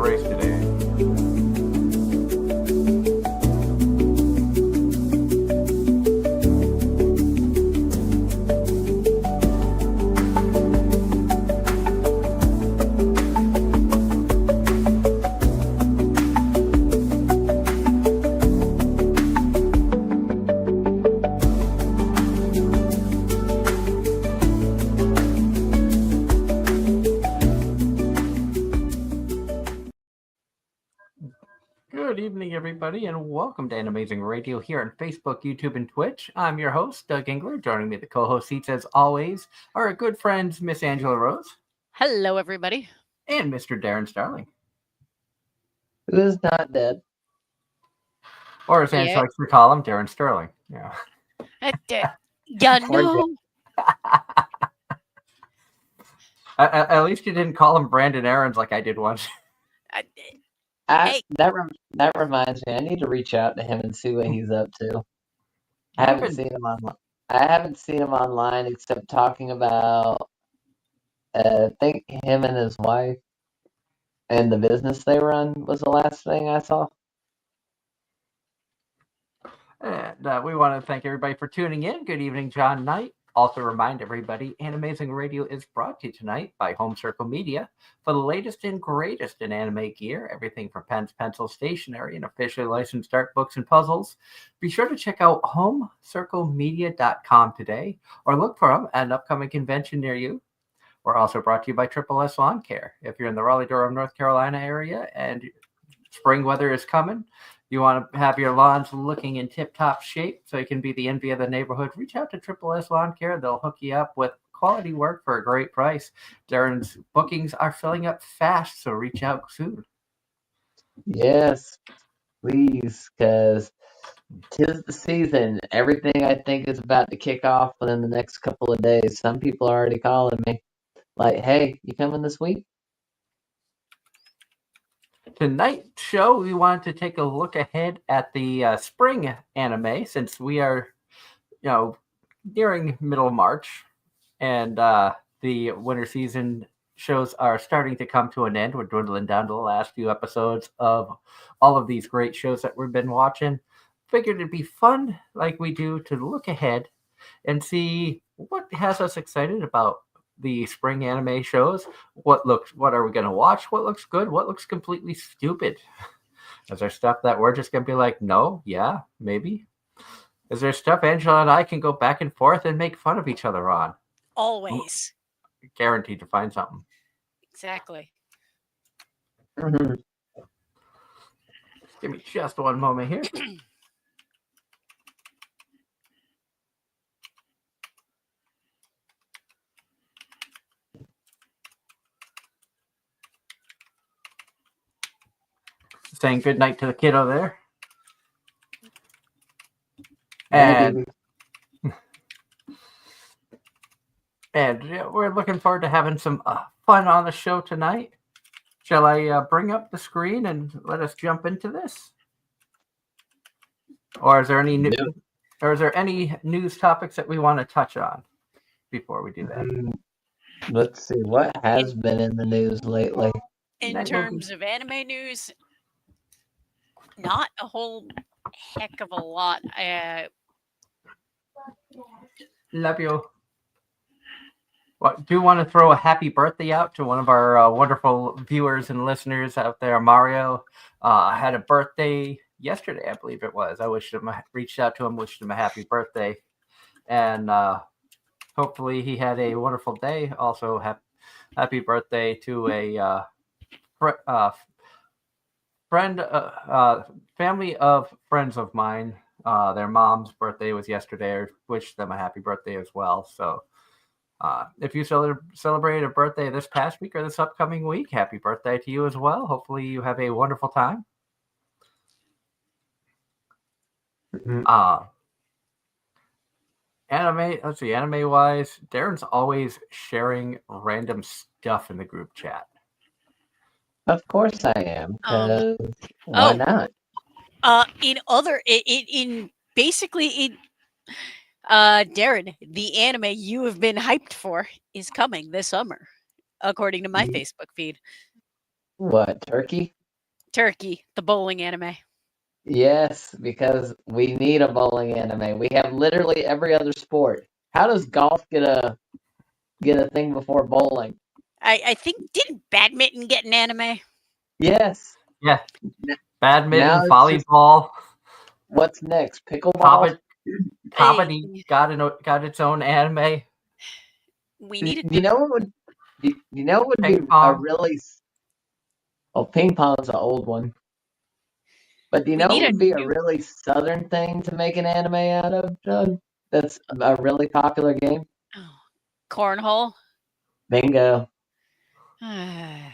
race today. Good evening, everybody, and welcome to Anime-Zing Radio here on Facebook, YouTube, and Twitch. I'm your host, Doug Engler. Joining me, the co-host seats, as always, are our good friends, Miss Angela Rose. Hello, everybody. And Mr. Darren Starling. Who's not dead? Or as Angela likes to call him, Darren Sterling. Yeah. Yeah, no. At least you didn't call him Brandon Aarons like I did once. That reminds me. I need to reach out to him and see what he's up to. I haven't seen him online except talking about. I think him and his wife and the business they run was the last thing I saw. And we want to thank everybody for tuning in. Good evening, John Knight. Also remind everybody, Anime-Zing Radio is brought to you tonight by Home Circle Media for the latest and greatest in anime gear, everything from pens, pencils, stationery, and officially licensed art books and puzzles. Be sure to check out homecirclemedia.com today or look for them at an upcoming convention near you. We're also brought to you by Triple S Lawn Care. If you're in the Raleigh-Durham, North Carolina area and spring weather is coming, you want to have your lawns looking in tip-top shape so you can be the envy of the neighborhood, reach out to Triple S Lawn Care. They'll hook you up with quality work for a great price. Darren's bookings are filling up fast, so reach out soon. Yes, please, because 'tis the season. Everything I think is about to kick off within the next couple of days. Some people are already calling me, like, "Hey, you coming this week?" Tonight's show, we wanted to take a look ahead at the spring anime, since we are, nearing middle March, and the winter season shows are starting to come to an end. We're dwindling down to the last few episodes of all of these great shows that we've been watching. Figured it'd be fun, like we do, to look ahead and see what has us excited about the spring anime shows. What are we going to watch? What looks good? What looks completely stupid? Is there stuff that we're just going to be like, no, yeah, maybe? Is there stuff Angela and I can go back and forth and make fun of each other on? Always. Guaranteed to find something. Exactly. Mm-hmm. Give me just one moment here. Saying good night to the kiddo there. And we're looking forward to having some fun on the show tonight. Shall I bring up the screen and let us jump into this? Or is there any any news topics that we want to touch on before we do that? Let's see what has been in the news lately. In terms of anime news, not a whole heck of a lot. Love you. Do you want to throw a happy birthday out to one of our wonderful viewers and listeners out there? Mario had a birthday yesterday, I believe it was. I reached out to him, wished him a happy birthday, and hopefully he had a wonderful day. Also, happy birthday to a family of friends of mine. Their mom's birthday was yesterday. I wished them a happy birthday as well. So if you celebrated a birthday this past week or this upcoming week, happy birthday to you as well. Hopefully you have a wonderful time. Anime wise, Darren's always sharing random stuff in the group chat. Of course I am. Why not? Darren, the anime you have been hyped for is coming this summer, according to my Facebook feed. What, Turkey? Turkey, the bowling anime. Yes, because we need a bowling anime. We have literally every other sport. How does golf get a thing before bowling? I think didn't badminton get an anime? Yes. Yeah. N- Badminton, Now it's just volleyball, what's next? Pickleball? comedy got its own anime. We Do need a you good know what would you know what would be Ping a pong. really well, ping pong's an old one. But do you we know need what a would be a new really southern thing to make an anime out of, Doug? That's a really popular game? oh, cornhole. Bingo. I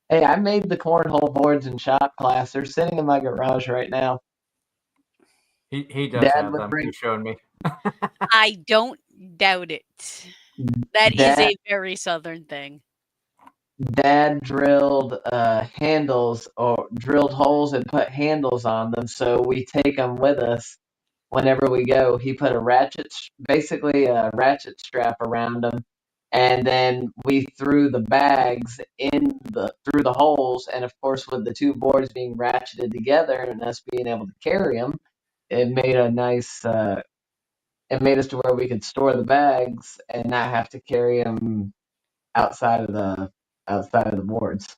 Hey, I made the cornhole boards in shop class. They're sitting in my garage right now. He does Dad have would them. bring He's shown me. don't doubt it. That is Dad a very southern thing. Dad drilled handles or drilled holes and put handles on them, so we take them with us whenever we go. He put basically a ratchet strap around them, and then we threw the bags through the holes. And of course, with the two boards being ratcheted together and us being able to carry them, it made a nice. It made us to where we could store the bags and not have to carry them outside of the boards.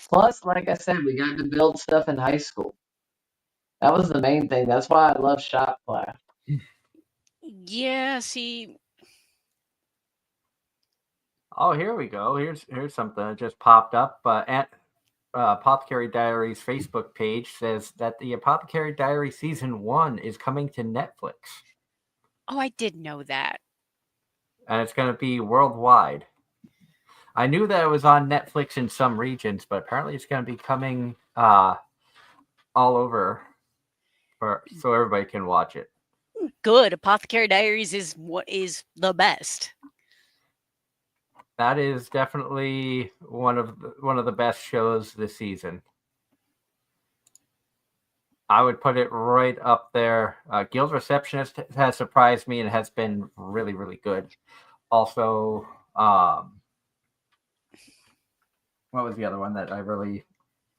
Plus, like I said, we got to build stuff in high school. That was the main thing. That's why I love shop class. Yeah, see, Oh, here we go. Here's something that just popped up. Apothecary Diaries Facebook page says that the Apothecary Diary season 1 is coming to Netflix, oh, I did know that. and it's going to be worldwide. I knew that it was on Netflix in some regions, but apparently it's going to be coming all over, so everybody can watch it. Good. Apothecary Diaries is what is the best. That is definitely one of the best shows this season. I would put it right up there. Guild Receptionist has surprised me and has been really, really good. Also, what was the other one that I really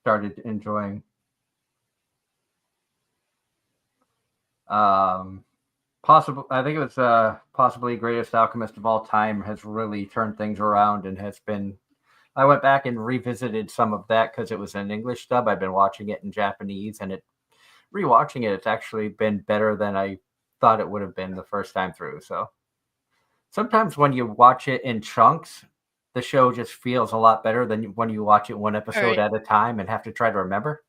started enjoying? I think it was possibly Greatest Alchemist of All Time has really turned things around and has been. I went back and revisited some of that because it was an English dub. I've been watching it in Japanese, and rewatching it, it's actually been better than I thought it would have been the first time through. So sometimes when you watch it in chunks, the show just feels a lot better than when you watch it one episode right. at a time and have to try to remember.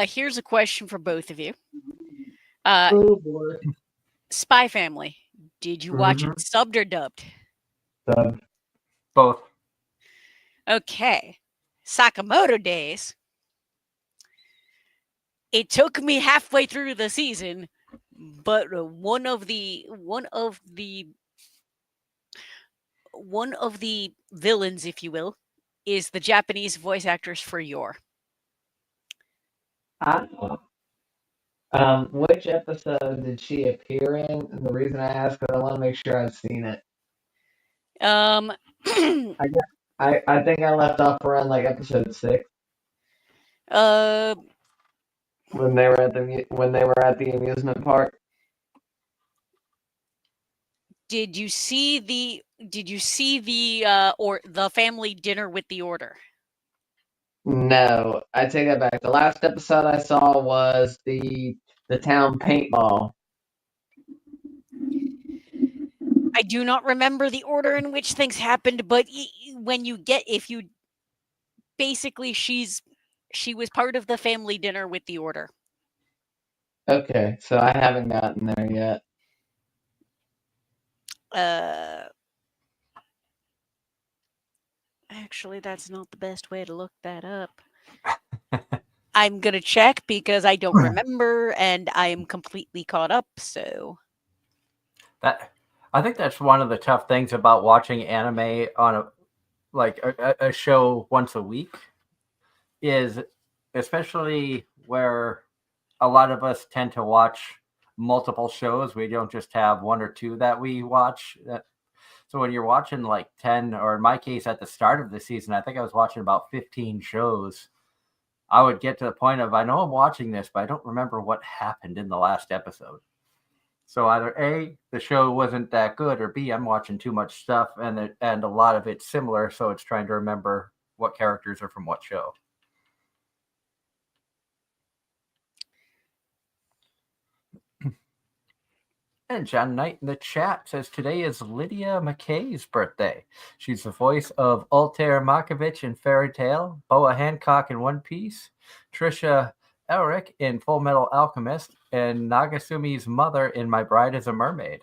Here's a question for both of you. Oh boy. Spy Family. Did you watch it subbed or dubbed? Both. Okay. Sakamoto Days. It took me halfway through the season, but one of the villains, if you will, is the Japanese voice actress for Yor. Which episode did she appear in? And the reason I ask is I want to make sure I've seen it. I think I left off around like episode 6 uh, when they were at the amusement park. did you see the or the family dinner with the order? No, I take that back. The last episode I saw was the town paintball. I do not remember the order in which things happened, but basically she was part of the family dinner with the order. Okay, so I haven't gotten there yet. Actually, that's not the best way to look that up. I'm gonna check because I don't remember and I am completely caught up. So I think that's one of the tough things about watching anime on a show once a week is, especially where a lot of us tend to watch multiple shows. We don't just have one or two that we watch. So when you're watching like 10, or in my case at the start of the season, I think I was watching about 15 shows. I would get to the point of, I know I'm watching this, but I don't remember what happened in the last episode. So either A, the show wasn't that good, or B, I'm watching too much stuff and a lot of it's similar, so it's trying to remember what characters are from what show. And John Knight in the chat says today is Lydia McKay's birthday. She's the voice of Altair Markovich in Fairy Tale, Boa Hancock in One Piece, Trisha Elric in Full Metal Alchemist, and Nagasumi's mother in My Bride is a Mermaid.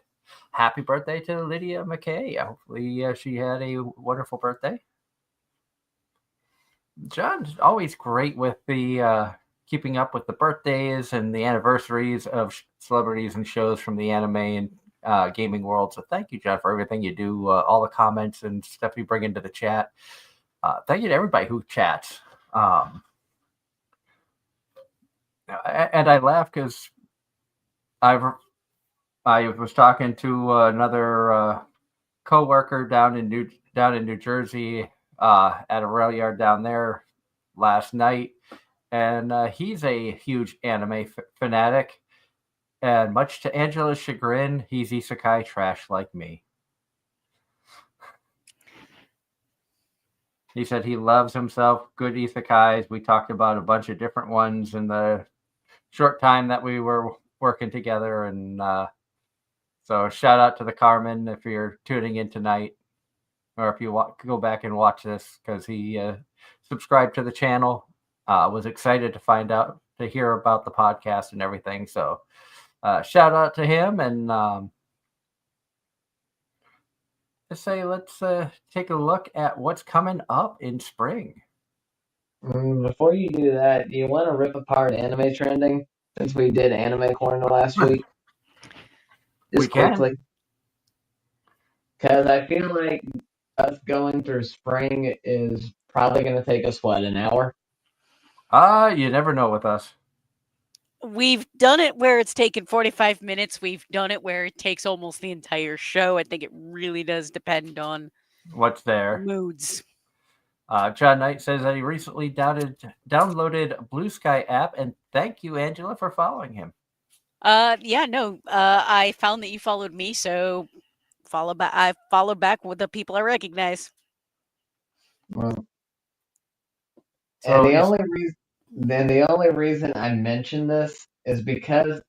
Happy birthday to Lydia McKay. Hopefully she had a wonderful birthday. John's always great with the keeping up with the birthdays and the anniversaries of celebrities and shows from the anime and gaming world. So thank you, John, for everything you do, all the comments and stuff you bring into the chat. Thank you to everybody who chats. And I laugh because I was talking to another coworker down in New Jersey at a rail yard down there last night. And he's a huge anime fanatic. And much to Angela's chagrin, he's isekai trash like me. He said he loves himself good isekais. We talked about a bunch of different ones in the short time that we were working together. And so shout out to the Carmen if you're tuning in tonight, or if you go back and watch this, because he subscribed to the channel. Was excited to hear about the podcast and everything. So shout out to him, and let's take a look at what's coming up in spring. Before you do that, do you want to rip apart anime trending since we did Anime Corner last week? We Just can. quickly. Because I feel like us going through spring is probably going to take us, what, an hour? You never know with us. We've done it where it's taken 45 minutes. We've done it where it takes almost the entire show. I think it really does depend on what's there. Moods. John Knight says that he recently downloaded Blue Sky app, and thank you, Angela, for following him. Yeah, no. I found that you followed me, so I follow back with the people I recognize. Well, So and the only reason I mentioned this is because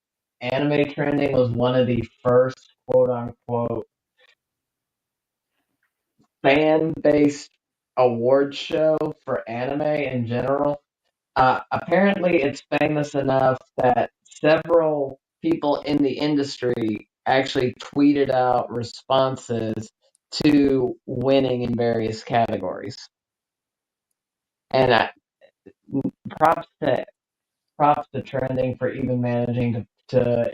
anime trending was one of the first quote unquote fan-based award show for anime in general. Apparently, it's famous enough that several people in the industry actually tweeted out responses to winning in various categories. And props to trending for even managing to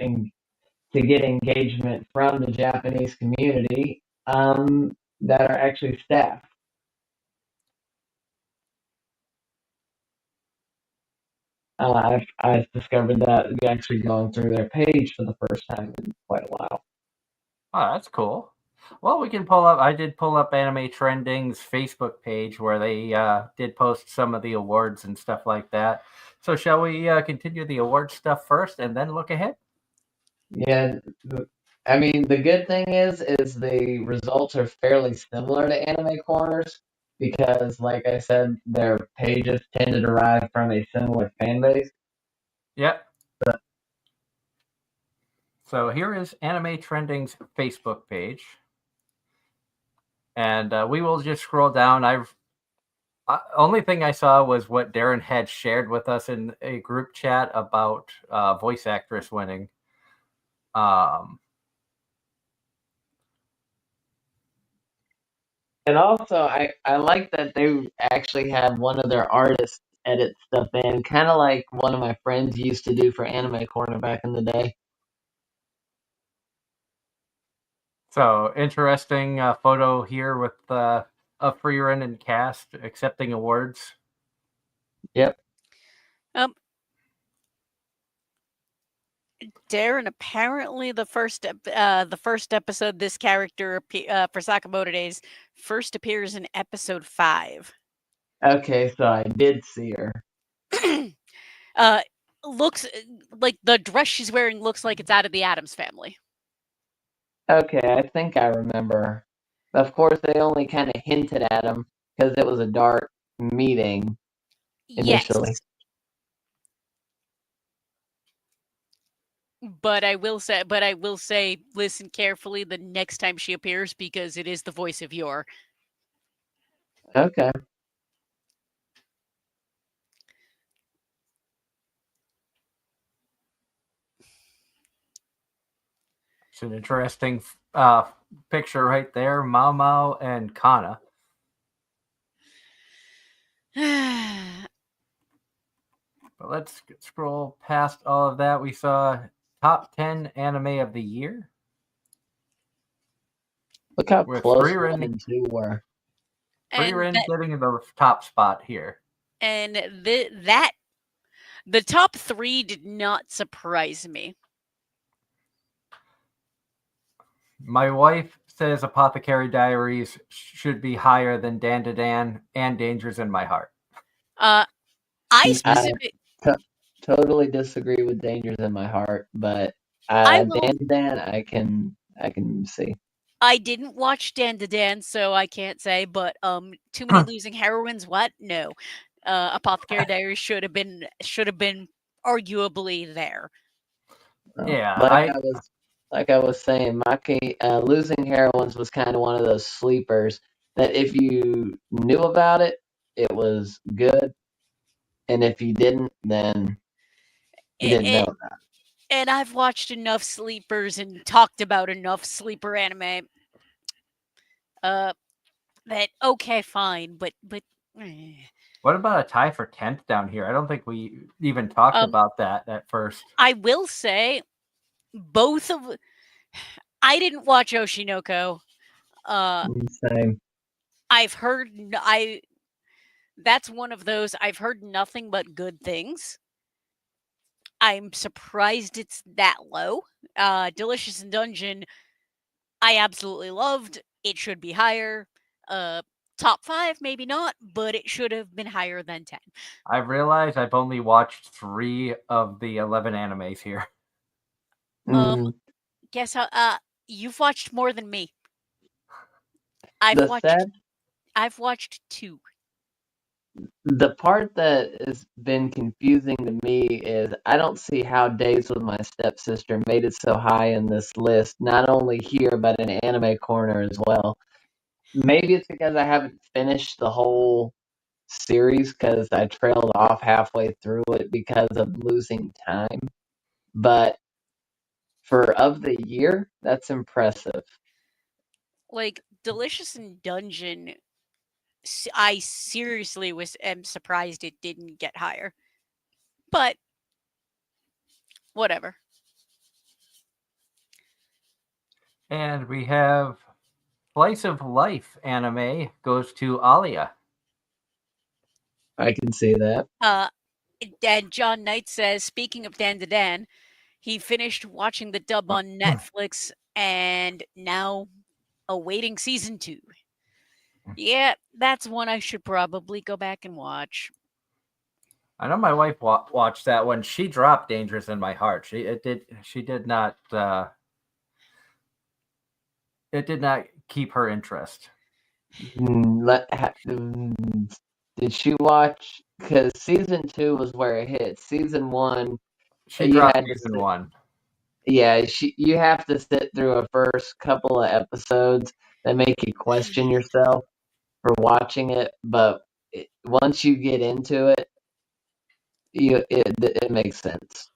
get engagement from the Japanese community that are actually staff. I discovered that actually going through their page for the first time in quite a while. Oh, that's cool. Well, we can pull up. I did pull up Anime Trending's Facebook page where they did post some of the awards and stuff like that. So, shall we continue the award stuff first and then look ahead? Yeah, I mean the good thing is the results are fairly similar to Anime Corners because, like I said, their pages tend to derive from a similar fan base. Yep. So here is Anime Trending's Facebook page. And we will just scroll down. Only thing I saw was what Darren had shared with us in a group chat about voice actress winning. And also, I like that they actually had one of their artists edit stuff in, kind of like one of my friends used to do for Anime Corner back in the day. So interesting photo here with a free run and cast accepting awards. Yep. Darren, apparently the first episode this character for Sakamoto Days first appears in episode 5. Okay, so I did see her. Looks like the dress she's wearing looks like it's out of the Addams Family. Okay, I think I remember. Of course, they only kind of hinted at him because it was a dark meeting initially. Yes. But I will say, listen carefully the next time she appears because it is the voice of Yor. Okay. It's an interesting picture right there. Mao Mao and Kana. But let's scroll past all of that. We saw top 10 anime of the year. Look how With close Frieren- 1 and 2 were. Frieren getting in the top spot here. And the top 3 did not surprise me. My wife says Apothecary Diaries should be higher than Dan to Dan and Dangers in My Heart. Totally disagree with Dangers in My Heart, but Dan to Dan, I can see. I didn't watch Dan to Dan, so I can't say. But Too Many Losing Heroines. What? No. Apothecary Diaries should have been arguably there. Yeah, like I was saying, Maki, Losing Heroines was kind of one of those sleepers that if you knew about it, it was good, and if you didn't, then you didn't know about it. And I've watched enough sleepers and talked about enough sleeper anime. That okay, fine, but. What about a tie for 10th down here? I don't think we even talked about that at first. I will say, both of. I didn't watch Oshinoko. Same. I've heard. That's one of those. I've heard nothing but good things. I'm surprised it's that low. Delicious in Dungeon, I absolutely loved. It should be higher. Top 5, maybe not, but it should have been higher than 10. I've realized I've only watched 3 of the 11 animes here. Guess how? You've watched more than me. I've watched 2. The part that has been confusing to me is I don't see how Days with My Stepsister made it so high in this list, not only here, but in Anime Corner as well. Maybe it's because I haven't finished the whole series because I trailed off halfway through it because of losing time. But for of the year, that's impressive. Like, Delicious in Dungeon, I seriously am surprised it didn't get higher. But whatever. And we have Slice of Life anime goes to Alia. I can see that. And John Knight says, speaking of Dan to Dan, he finished watching the dub on Netflix and now awaiting season 2. Yeah, that's one I should probably go back and watch. I know my wife watched that one. She dropped Dangerous in My Heart. She did not keep her interest. Did she watch? Because season 2 was where it hit. Season 1, she dropped season 1. Yeah, you have to sit through a first couple of episodes that make you question yourself for watching it. But once you get into it, it makes sense.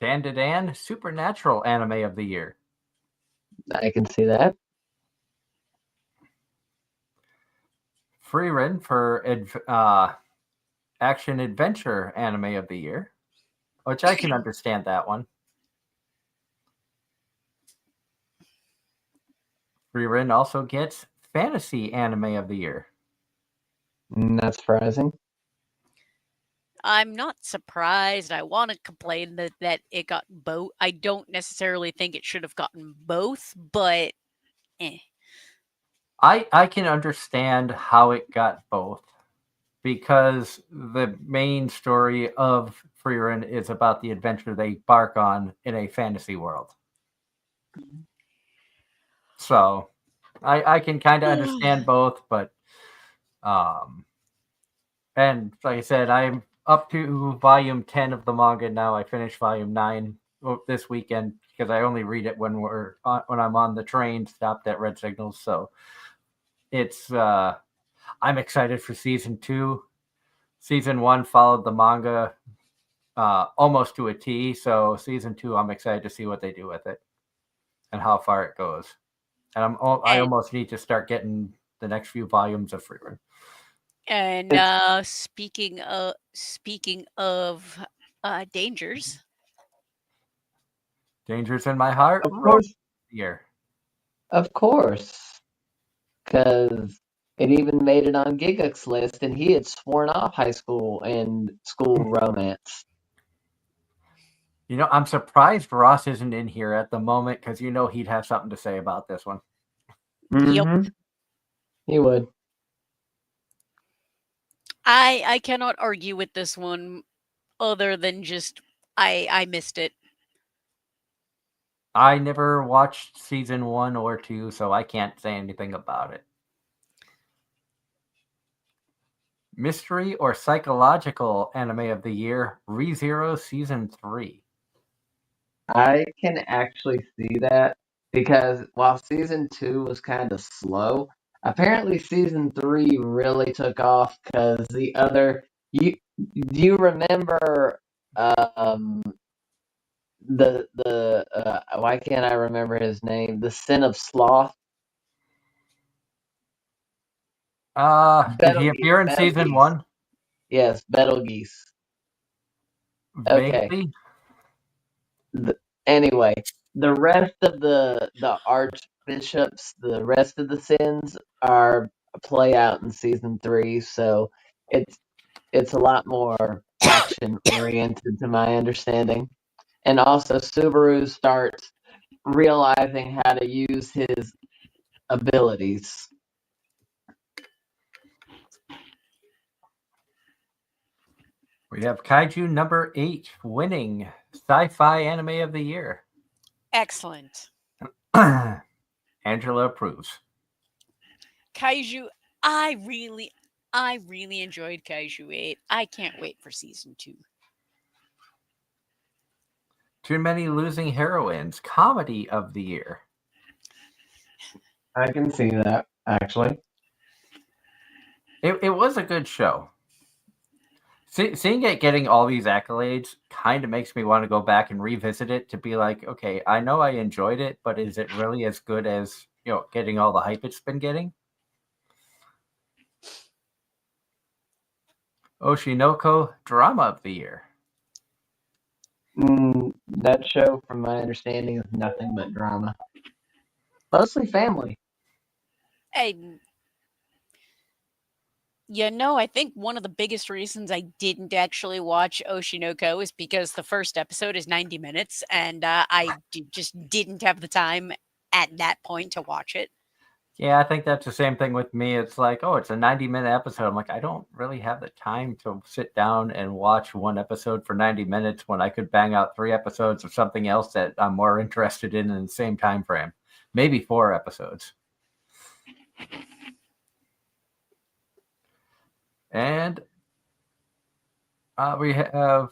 Dan to Dan, Supernatural anime of the year. I can see that. Frieren for action adventure anime of the year, which I can understand that one. Frieren also gets fantasy anime of the year. Not surprising. I'm not surprised. I want to complain that it got both. I don't necessarily think it should have gotten both, but eh. I can understand how it got both because the main story of Freerun is about the adventure they embark on in a fantasy world. So I can kind of understand both, but and like I said, I'm up to volume 10 of the manga now. I finished volume 9 this weekend because I only read it when I'm on the train stopped at red signals. So it's I'm excited for season 2. Season 1 followed the manga almost to a T. So season 2, I'm excited to see what they do with it and how far it goes. And I almost need to start getting the next few volumes of Freerun. And speaking of dangers, Dangers in My Heart. Of course. Here. Of course. Because it even made it on Gigux list, and he had sworn off high school and school romance. You know, I'm surprised Ross isn't in here at the moment because you know he'd have something to say about this one. Mm-hmm. Yep. He would. I cannot argue with this one other than just I missed it. I never watched season 1 or 2, so I can't say anything about it. Mystery or psychological anime of the year, ReZero season 3. I can actually see that because while season 2 was kind of slow, apparently season 3 really took off because the other do you remember the why can't I remember his name? The Sin of Sloth. Did he appear in season 1? Yes, Betelgeuse. Vaguely. Okay. Anyway, the rest of the archbishops, the rest of the sins are play out in season 3, so it's a lot more action oriented to my understanding. And also Subaru starts realizing how to use his abilities. We have Kaiju number 8 winning Sci-Fi Anime of the Year. Excellent. Angela approves. Kaiju, I really enjoyed Kaiju 8. I can't wait for season 2. Too Many Losing Heroines, Comedy of the Year. I can see that, actually. It was a good show. Seeing it getting all these accolades kind of makes me want to go back and revisit it to be like, okay, I know I enjoyed it, but is it really as good as, getting all the hype it's been getting? Oshinoko, Drama of the Year. That show, from my understanding, is nothing but drama. Mostly family. I think one of the biggest reasons I didn't actually watch Oshinoko is because the first episode is 90 minutes, and I just didn't have the time at that point to watch it. Yeah, I think that's the same thing with me. It's like, oh, it's a 90-minute episode. I'm like, I don't really have the time to sit down and watch one episode for 90 minutes when I could bang out 3 episodes of something else that I'm more interested in the same time frame. Maybe 4 episodes. And we have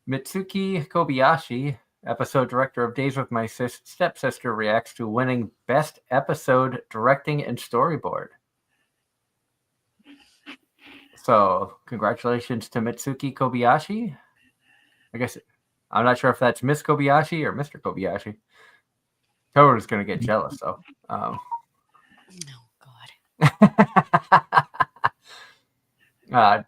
Mitsuki Kobayashi, episode director of Days with My Stepsister, reacts to winning Best Episode Directing and Storyboard. So, congratulations to Mitsuki Kobayashi. I guess I'm not sure if that's Miss Kobayashi or Mr. Kobayashi. Toru's going to get jealous, though. Oh, God.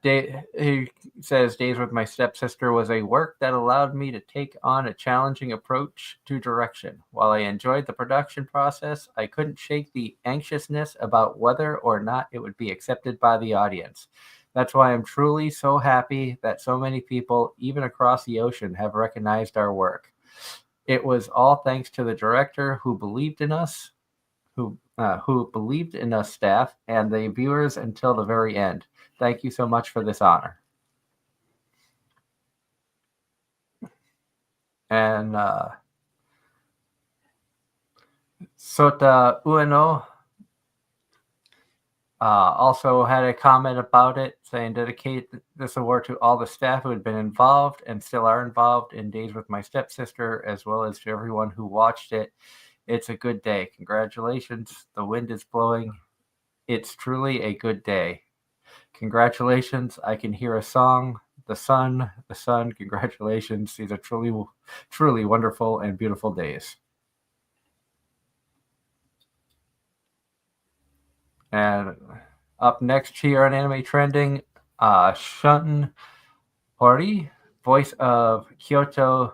He says, Days with My Stepsister was a work that allowed me to take on a challenging approach to direction. While I enjoyed the production process, I couldn't shake the anxiousness about whether or not it would be accepted by the audience. That's why I'm truly so happy that so many people, even across the ocean, have recognized our work. It was all thanks to the director who believed in us, who believed in us staff, and the viewers until the very end. Thank you so much for this honor. And Sota Ueno also had a comment about it, saying, dedicate this award to all the staff who had been involved and still are involved in Days with My Stepsister, as well as to everyone who watched it. It's a good day. Congratulations. The wind is blowing. It's truly a good day. Congratulations. I can hear a song. The sun. Congratulations. These are truly wonderful and beautiful days. And up next here on Anime Trending, Shun Hori, voice of Kyoto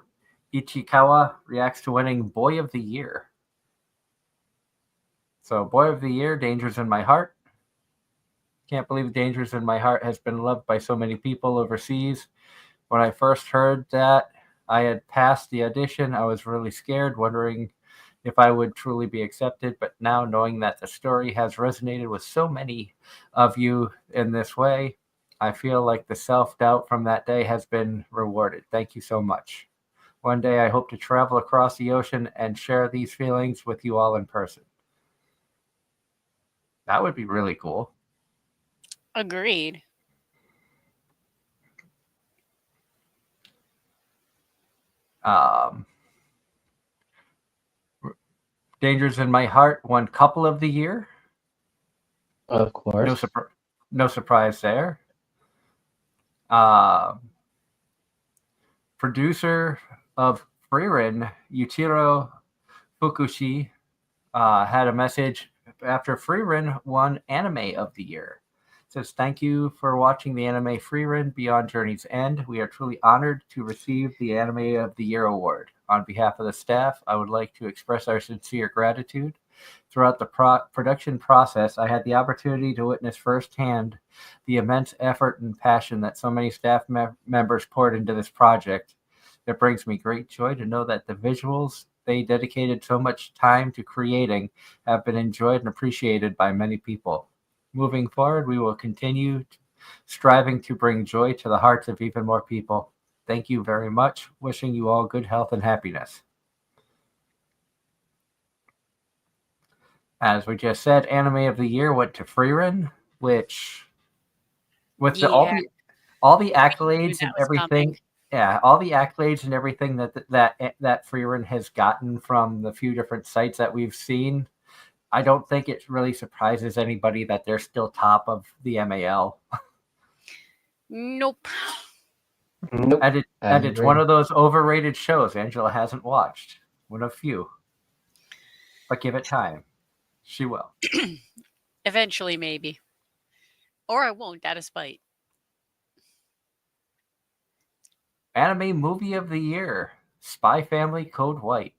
Ichikawa, reacts to winning Boy of the Year. So, Boy of the Year, Dangers in My Heart. Can't believe Dangers in My Heart has been loved by so many people overseas. When I first heard that I had passed the audition, I was really scared, wondering if I would truly be accepted. But now, knowing that the story has resonated with so many of you in this way, I feel like the self-doubt from that day has been rewarded. Thank you so much. One day, I hope to travel across the ocean and share these feelings with you all in person. That would be really cool. Agreed. Dangers in My Heart won Couple of the Year. Of course. No surprise there. Producer of Frieren, Yutiro Fukushi, had a message after Frieren won Anime of the Year. It says, thank you for watching the anime Frieren Beyond Journey's End. We are truly honored to receive the Anime of the Year award. On behalf of the staff, I would like to express our sincere gratitude. Throughout the production process, I had the opportunity to witness firsthand the immense effort and passion that so many staff members poured into this project. It brings me great joy to know that the visuals they dedicated so much time to creating have been enjoyed and appreciated by many people. Moving forward, we will continue striving to bring joy to the hearts of even more people. Thank you very much. Wishing you all good health and happiness. As we just said, Anime of the Year went to Frieren, which, with all the accolades and everything, all the accolades and everything that Frieren has gotten from the few different sites that we've seen, I don't think it really surprises anybody that they're still top of the MAL. Nope. And it's one of those overrated shows Angela hasn't watched. One of few. But give it time. She will. Eventually, maybe. Or I won't, out of spite. Anime Movie of the Year, Spy Family Code White.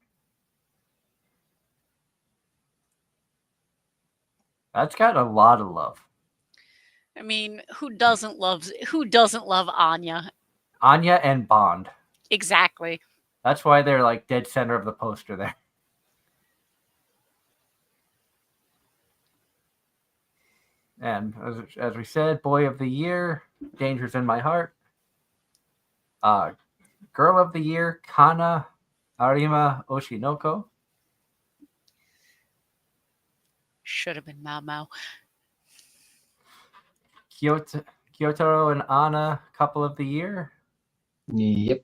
That's got a lot of love. I mean, who doesn't love Anya? Anya and Bond. Exactly. That's why they're like dead center of the poster there. And as we said, Boy of the Year, Dangers in My Heart. Girl of the Year, Kana Arima Oshinoko. Should have been Mao Mao. Kyotaro and Anna, Couple of the Year. Yep.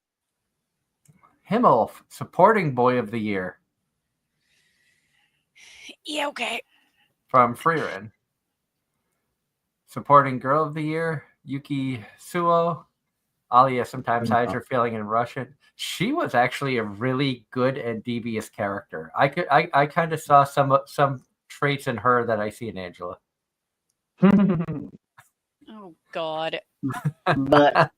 Himmel, Supporting Boy of the Year. Yeah, okay. From Frieren. Supporting Girl of the Year, Yuki Suo. Alia sometimes hides her feeling in Russian. She was actually a really good and devious character. I kind of saw some traits in her that I see in Angela. Oh God. But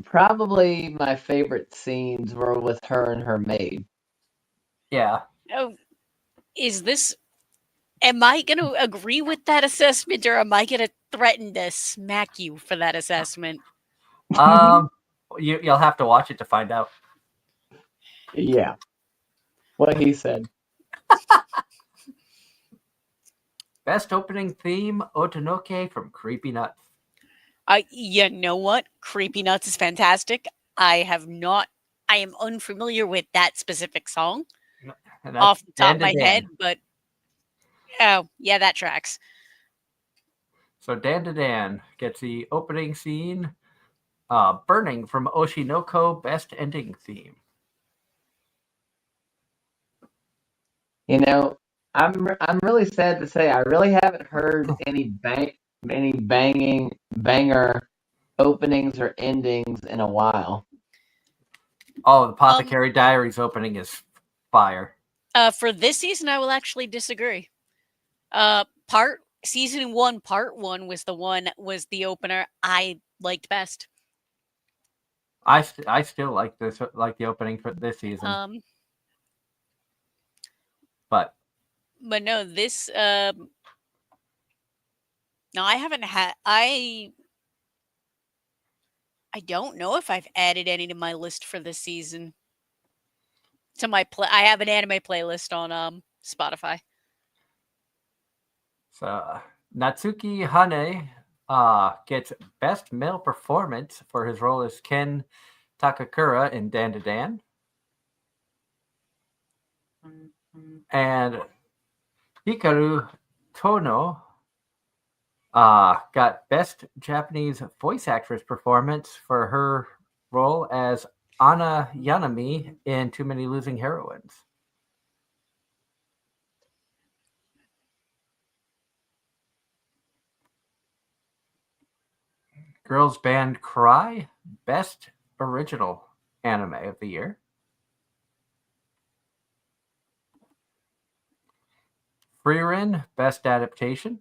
probably my favorite scenes were with her and her maid. Yeah. Oh, is this Am I going to agree with that assessment, or am I going to threaten to smack you for that assessment? You'll have to watch it to find out. Yeah. What he said. Best opening theme, Otonoke from Creepy Nuts. You know what? Creepy Nuts is fantastic. I am unfamiliar with that specific song off the top of my head, but oh, yeah, that tracks. So Dan to Dan gets the opening scene, Burning from Oshinoko, best ending theme. You know, I'm really sad to say I really haven't heard any banging banger openings or endings in a while. Oh, the Apothecary Diaries opening is fire. For this season, I will actually disagree. Season 1, part 1 was the opener I liked best. I still like the opening for this season. But no, this no, I haven't had I don't know if I've added any to my list for this season. To my I have an anime playlist on Spotify. So Natsuki Hane gets best male performance for his role as Ken Takakura in Dan to Dan. And Hikaru Tono got best Japanese voice actress performance for her role as Anna Yanami in Too Many Losing Heroines. Girls Band Cry, best original anime of the year. Frieren, best adaptation.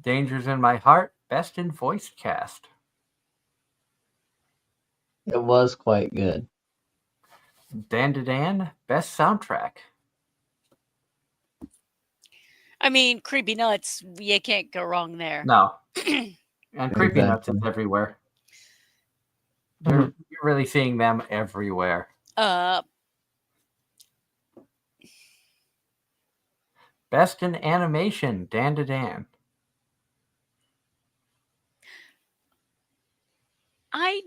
Dangers in My Heart, best in voice cast. It was quite good. Dan to Dan, best soundtrack. I mean, Creepy Nuts, you can't go wrong there. No. And Creepy Nuts is everywhere. You're really seeing them everywhere. Best in animation, Dan to Dan. I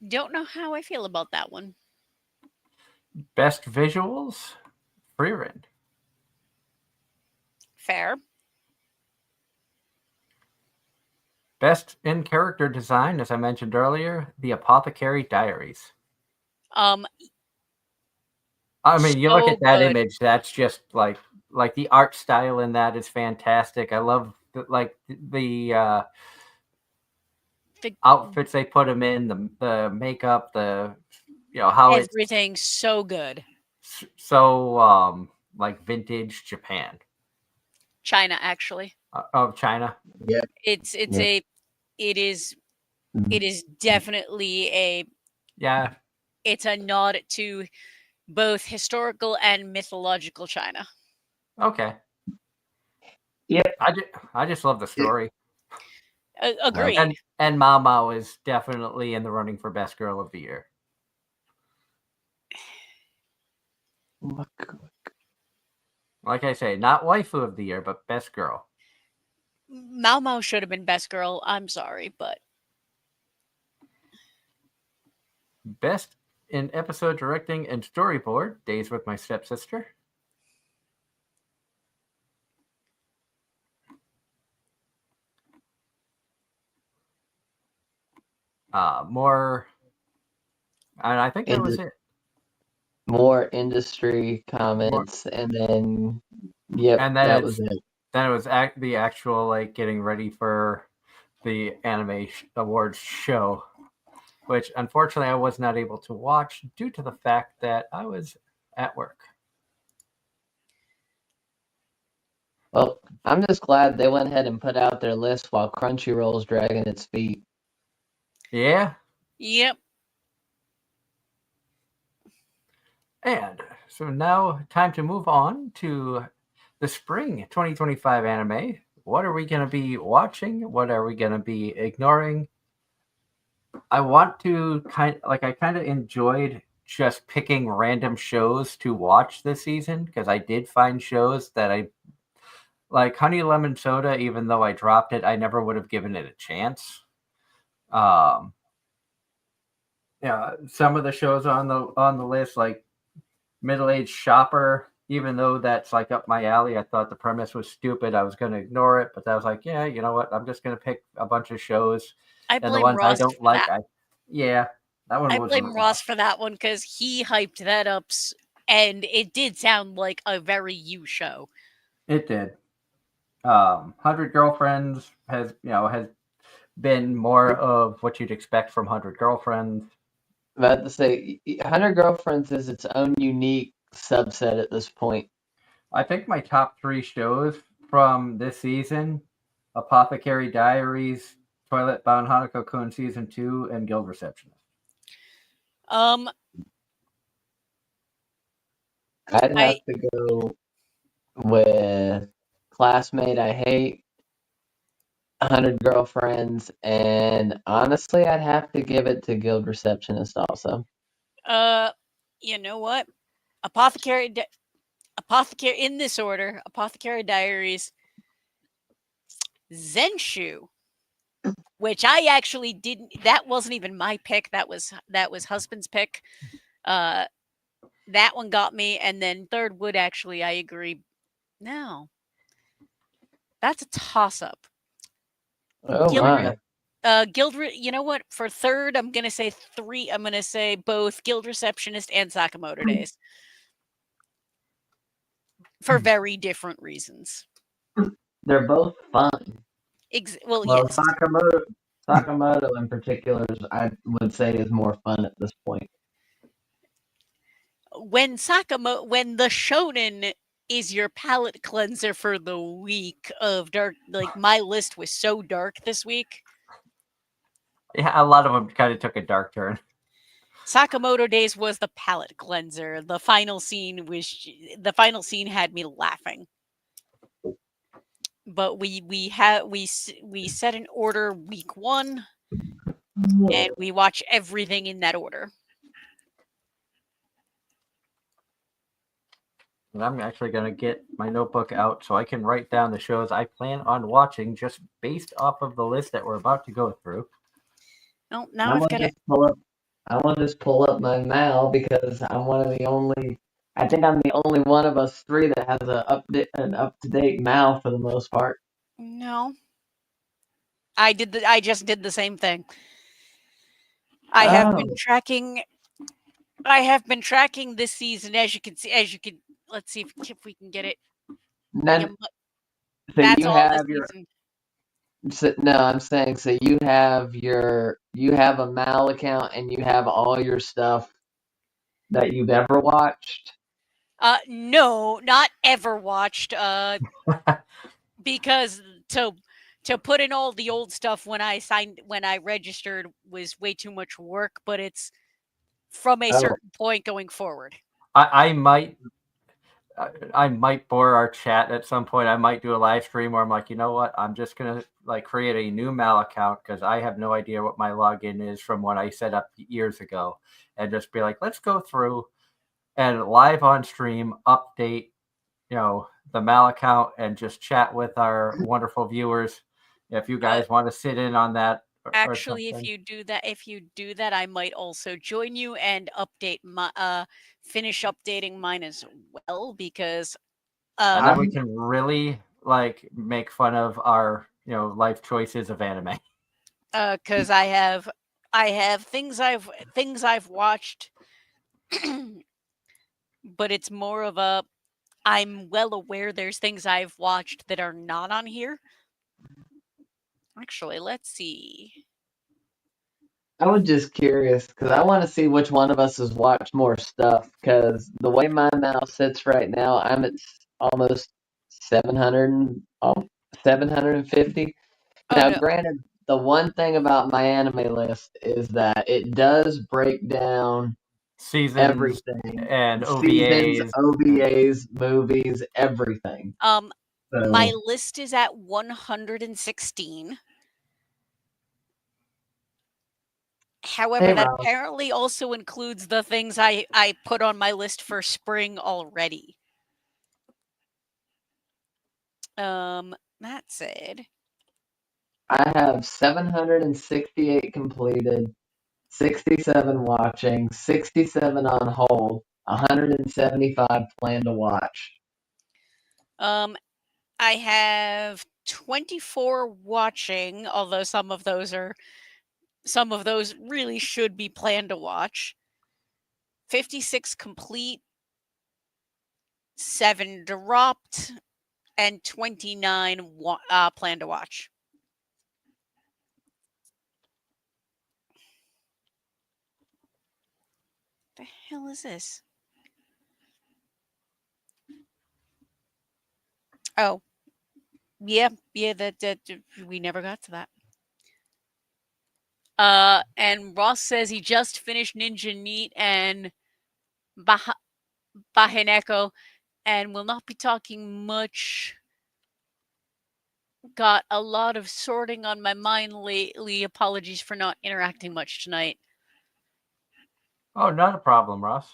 don't know how I feel about that one. Best visuals, Frieren. Fair. Best in character design, as I mentioned earlier, The Apothecary Diaries. I mean, you look at that image, that's just like the art style in that is fantastic. I love the outfits they put him in, the makeup, how everything's so good. So like vintage Japan. China, actually. China. Yeah. It is definitely it's a nod to both historical and mythological China. Okay. Yep. I just love the story. Agreed. And Mao Mao is definitely in the running for best girl of the year. Like I say, not waifu of the year, but best girl. Mao Mao should have been best girl. I'm sorry, but best in episode directing and storyboard, Days with My Stepsister. More, and I think that was it. More industry comments, and then that was it. Then it was the actual getting ready for the Anime Awards show, which unfortunately I was not able to watch due to the fact that I was at work. Well, I'm just glad they went ahead and put out their list while Crunchyroll's dragging its feet. Yeah. Yep. And so now, time to move on to the spring 2025 anime. What are we going to be watching? What are we going to be ignoring? I want to I kind of enjoyed just picking random shows to watch this season because I did find shows that I like Honey Lemon Soda. Even though I dropped it, I never would have given it a chance. Um, yeah, some of the shows on the list, like Middle Aged Shopper, even though that's like up my alley, I thought the premise was stupid. I was going to ignore it, but I was like, yeah, you know what? I'm just going to pick a bunch of shows, I and the blame ones I Ross don't for like, that. yeah, that one I wasn't blame Ross enough. for that one because he hyped that up, and it did sound like a very you show. It did. 100 Girlfriends has been more of what you'd expect from 100 Girlfriends. About to say, 100 Girlfriends is its own unique subset at this point. I think my top 3 shows from this season: Apothecary Diaries, Toilet Bound Hanako-kun Season 2, and Guild Receptionist. Um, I'd have to go with Classmate I Hate, 100 Girlfriends, and honestly, I'd have to give it to Guild Receptionist also. you know what? Apothecary in this order: Apothecary Diaries, Zenshu, which I actually didn't. That wasn't even my pick. That was husband's pick. That one got me, and then third would actually. I agree. No, that's a toss up. Oh Guild, my. you know what? For third, I'm gonna say 3. I'm gonna say both Guild Receptionist and Sakamoto Days for very different reasons. They're both fun. Well, Well, yes. Sakamoto in particular, I would say, is more fun at this point. When the shonen is your palate cleanser for the week of dark, like my list was so dark this week. Yeah, a lot of them kind of took a dark turn. Sakamoto Days was the palate cleanser. The final scene had me laughing. But we set an order week 1, and we watch everything in that order. And I'm actually going to get my notebook out so I can write down the shows I plan on watching just based off of the list that we're about to go through. No, now I've got to. I want to just pull up my Mal because I'm one of the only. I think I'm the only one of us 3 that has an up to date Mal for the most part. No, I just did the same thing. I have been tracking. I have been tracking this season, as you can see. Let's see if we can get it. None, so That's you all this have your. season. So, no, I'm saying so you have a Mal account and you have all your stuff that you've ever watched. No, not ever watched. Because to put in all the old stuff when I registered was way too much work. But it's from a certain point going forward. I might bore our chat at some point. I might do a live stream where I'm like, you know what? I'm just gonna like create a new Mal account because I have no idea what my login is from when I set up years ago, and just be like, let's go through and live on stream update, the Mal account and just chat with our wonderful viewers. If you guys want to sit in on that. Actually, if you do that, I might also join you and update my finish updating mine as well because and then we can really like make fun of our life choices of anime. Because I have things I've watched, but it's more of a I'm well aware there's things I've watched that are not on here. Actually, let's see. I was just curious because I want to see which one of us has watched more stuff. Because the way my mouse sits right now, I'm at almost 700, 750. Now, No. granted, the one thing about my anime list is that it does break down seasons everything. and Seasons, OVAs. OVAs, movies, everything. My So, list is at 116. However, hey, that Ross. apparently also includes the things I put on my list for spring already. That said, I have 768 completed, 67 watching, 67 on hold, 175 plan to watch. I have 24 watching, although some of those really should be planned to watch. 56 complete, 7 dropped, and 29 plan to watch. The hell is this? Oh, yeah, that we never got to that. And Ross says he just finished Ninja Neat and Baheneko and will not be talking much. Got a lot of sorting on my mind lately. Apologies for not interacting much tonight. Oh, not a problem, Ross.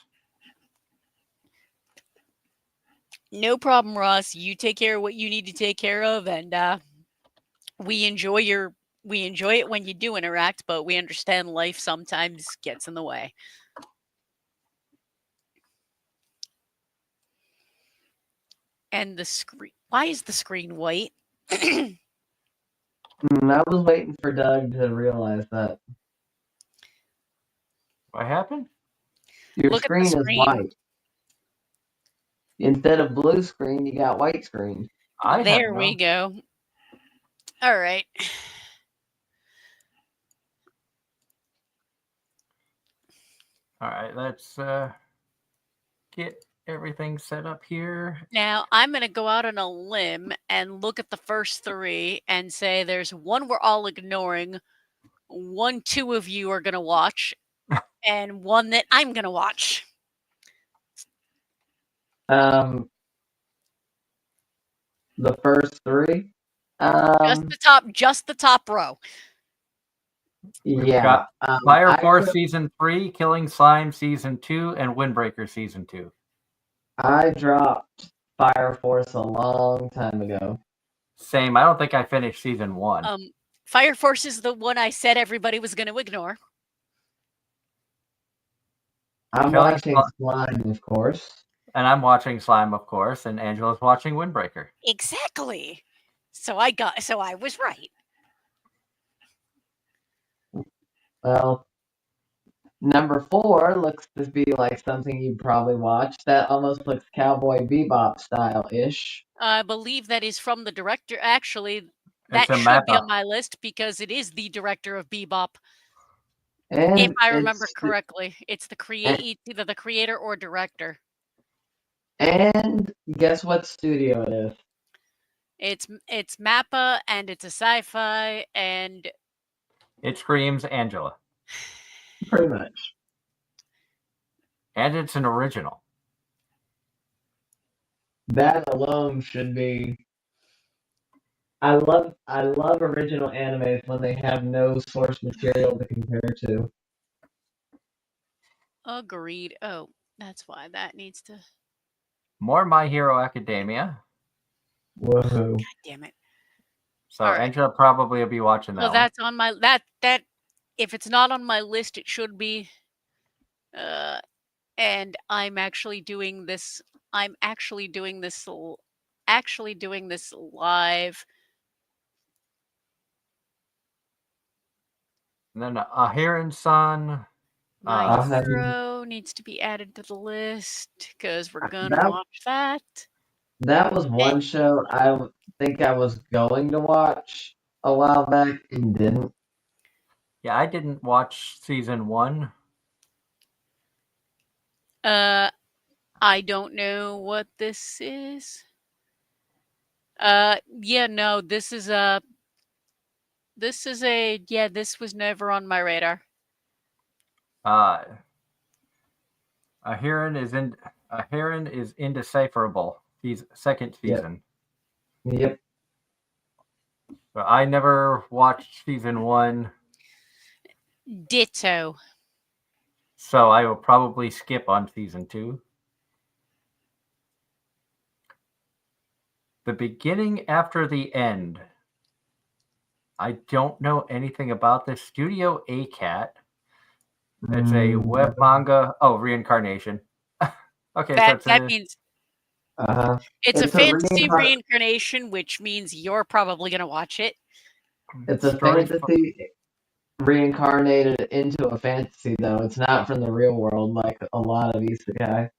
No problem, Ross. You take care of what you need to take care of, and we enjoy it when you do interact, but we understand life sometimes gets in the way. And the screen. Why is the screen white? I was waiting for Doug to realize that. What happened? Your Look at the screen is screen. white. Instead of blue screen, you got white screen. There we go. All right. All right, let's get everything set up here. Now, I'm going to go out on a limb and look at the first 3 and say there's one we're all ignoring, one 2 of you are going to watch, and one that I'm going to watch. The first 3. Just the top row. Yeah. Fire Force Season 3, Killing Slime Season 2, and Windbreaker Season 2. I dropped Fire Force a long time ago. Same. I don't think I finished Season 1. Fire Force is the one I said everybody was going to ignore. I'm watching Slime, of course. And I'm watching Slime, of course, and Angela's watching Windbreaker. Exactly. So I was right. Well, number 4 looks to be like something you'd probably watch. That almost looks Cowboy Bebop style-ish. I believe that is from the director. Actually, that should be on my list because it is the director of Bebop. And if I remember correctly, it's either the creator or director. And guess what studio it is? It's Mappa, and it's a sci-fi, and it screams Angela. Pretty much. And it's an original. That alone should be. I love original animes when they have no source material to compare to. Agreed. Oh, that's why that needs to. More My Hero Academia. Whoa! God damn it! So Angela probably will be watching that. Well, that's on my that. If it's not on my list, it should be. And I'm actually doing this. I'm actually doing this live. And then Ahiran Sun. My Hero needs to be added to the list because we're gonna watch that. That was one show I think I was going to watch a while back and didn't. Yeah, I didn't watch Season 1. I don't know what this is. Yeah, no, this was never on my radar. A heron is indecipherable. He's second Yep. season. Yep. But I never watched season 1, Ditto. so I will probably skip on season 2. The beginning after the end. I don't know anything about this. Studio A-Cat. It's a web manga. Oh, reincarnation. Okay, so it's That a means Uh-huh. it's a It's a fantasy reincarnation, which means you're probably going to watch it. It's a story. fantasy reincarnated into a fantasy, though. It's not from the real world like a lot of isekai.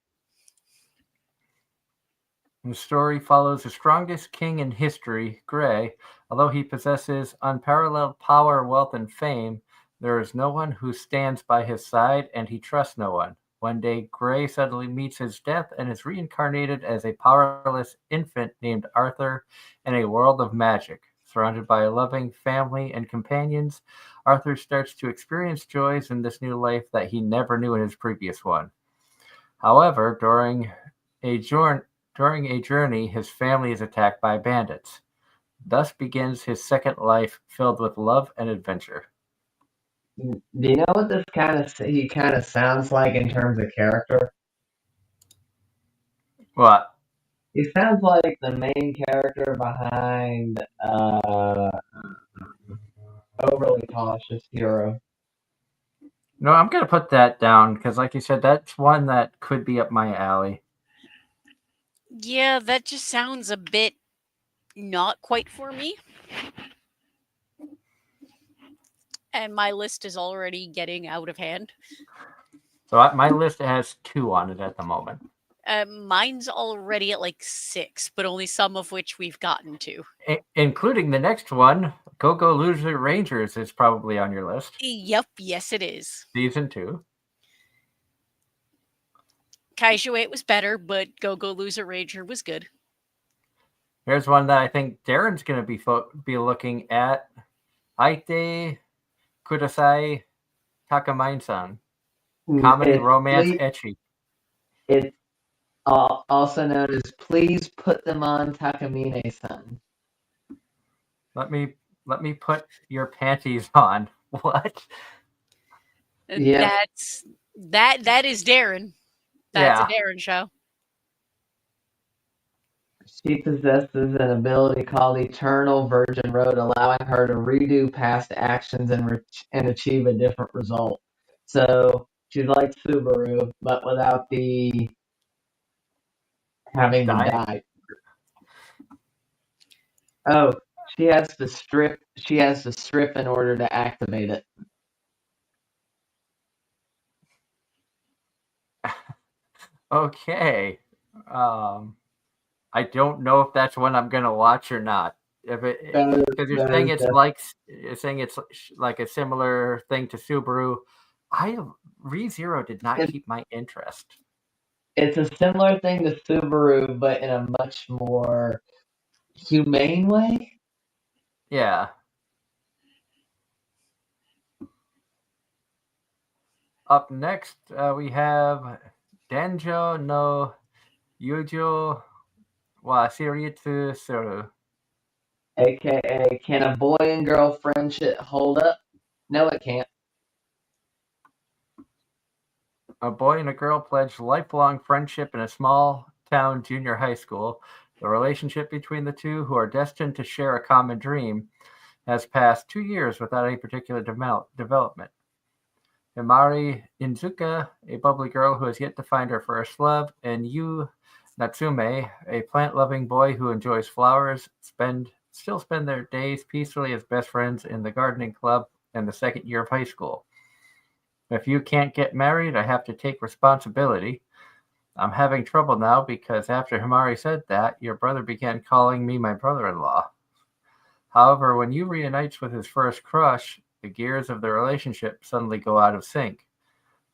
The story follows the strongest king in history, Gray. Although he possesses unparalleled power, wealth, and fame, there is no one who stands by his side, and he trusts no one. One day, Gray suddenly meets his death and is reincarnated as a powerless infant named Arthur in a world of magic. Surrounded by a loving family and companions, Arthur starts to experience joys in this new life that he never knew in his previous one. However, a journey, his family is attacked by bandits. Thus begins his second life filled with love and adventure. Do you know what he kind of sounds like in terms of character? What? He sounds like the main character behind Overly Cautious Hero. No, I'm going to put that down because, like you said, that's one that could be up my alley. Yeah, that just sounds a bit not quite for me. And my list is already getting out of hand. So my list has 2 on it at the moment. Mine's already at like 6, but only some of which we've gotten to. Including the next one, Go Go Loser Rangers is probably on your list. Yep, yes it is. Season 2. Kaiju 8 was better, but Go Go Loser Ranger was good. Here's one that I think Darren's going to be looking at. Aite Kudasai Takamain-san. Comedy, romance, ecchi. It's also known as Please Put Them On Takamine-san. Let me put your panties on. What? Yeah. That is Darren. That's a Darren show. She possesses an ability called Eternal Virgin Road, allowing her to redo past actions and achieve a different result. So she's like Subaru, but without the having to die. Oh, she has to strip. She has to strip in order to activate it. Okay. I don't know if that's one I'm gonna watch or not. Because you're saying it's like a similar thing to Subaru. ReZero did not keep my interest. It's a similar thing to Subaru, but in a much more humane way. Yeah. Up next, we have Danjo no Yujo wa Shiritsu Suru. AKA, can a boy and girl friendship hold up? No, it can't. A boy and a girl pledge lifelong friendship in a small town junior high school. The relationship between the two, who are destined to share a common dream, has passed 2 years without any particular development. Himari Inzuka, a bubbly girl who has yet to find her first love, and Yu Natsume, a plant-loving boy who enjoys flowers, still spend their days peacefully as best friends in the gardening club in the second year of high school. If you can't get married, I have to take responsibility. I'm having trouble now because after Himari said that, your brother began calling me my brother-in-law. However, when Yu reunites with his first crush, the gears of the relationship suddenly go out of sync.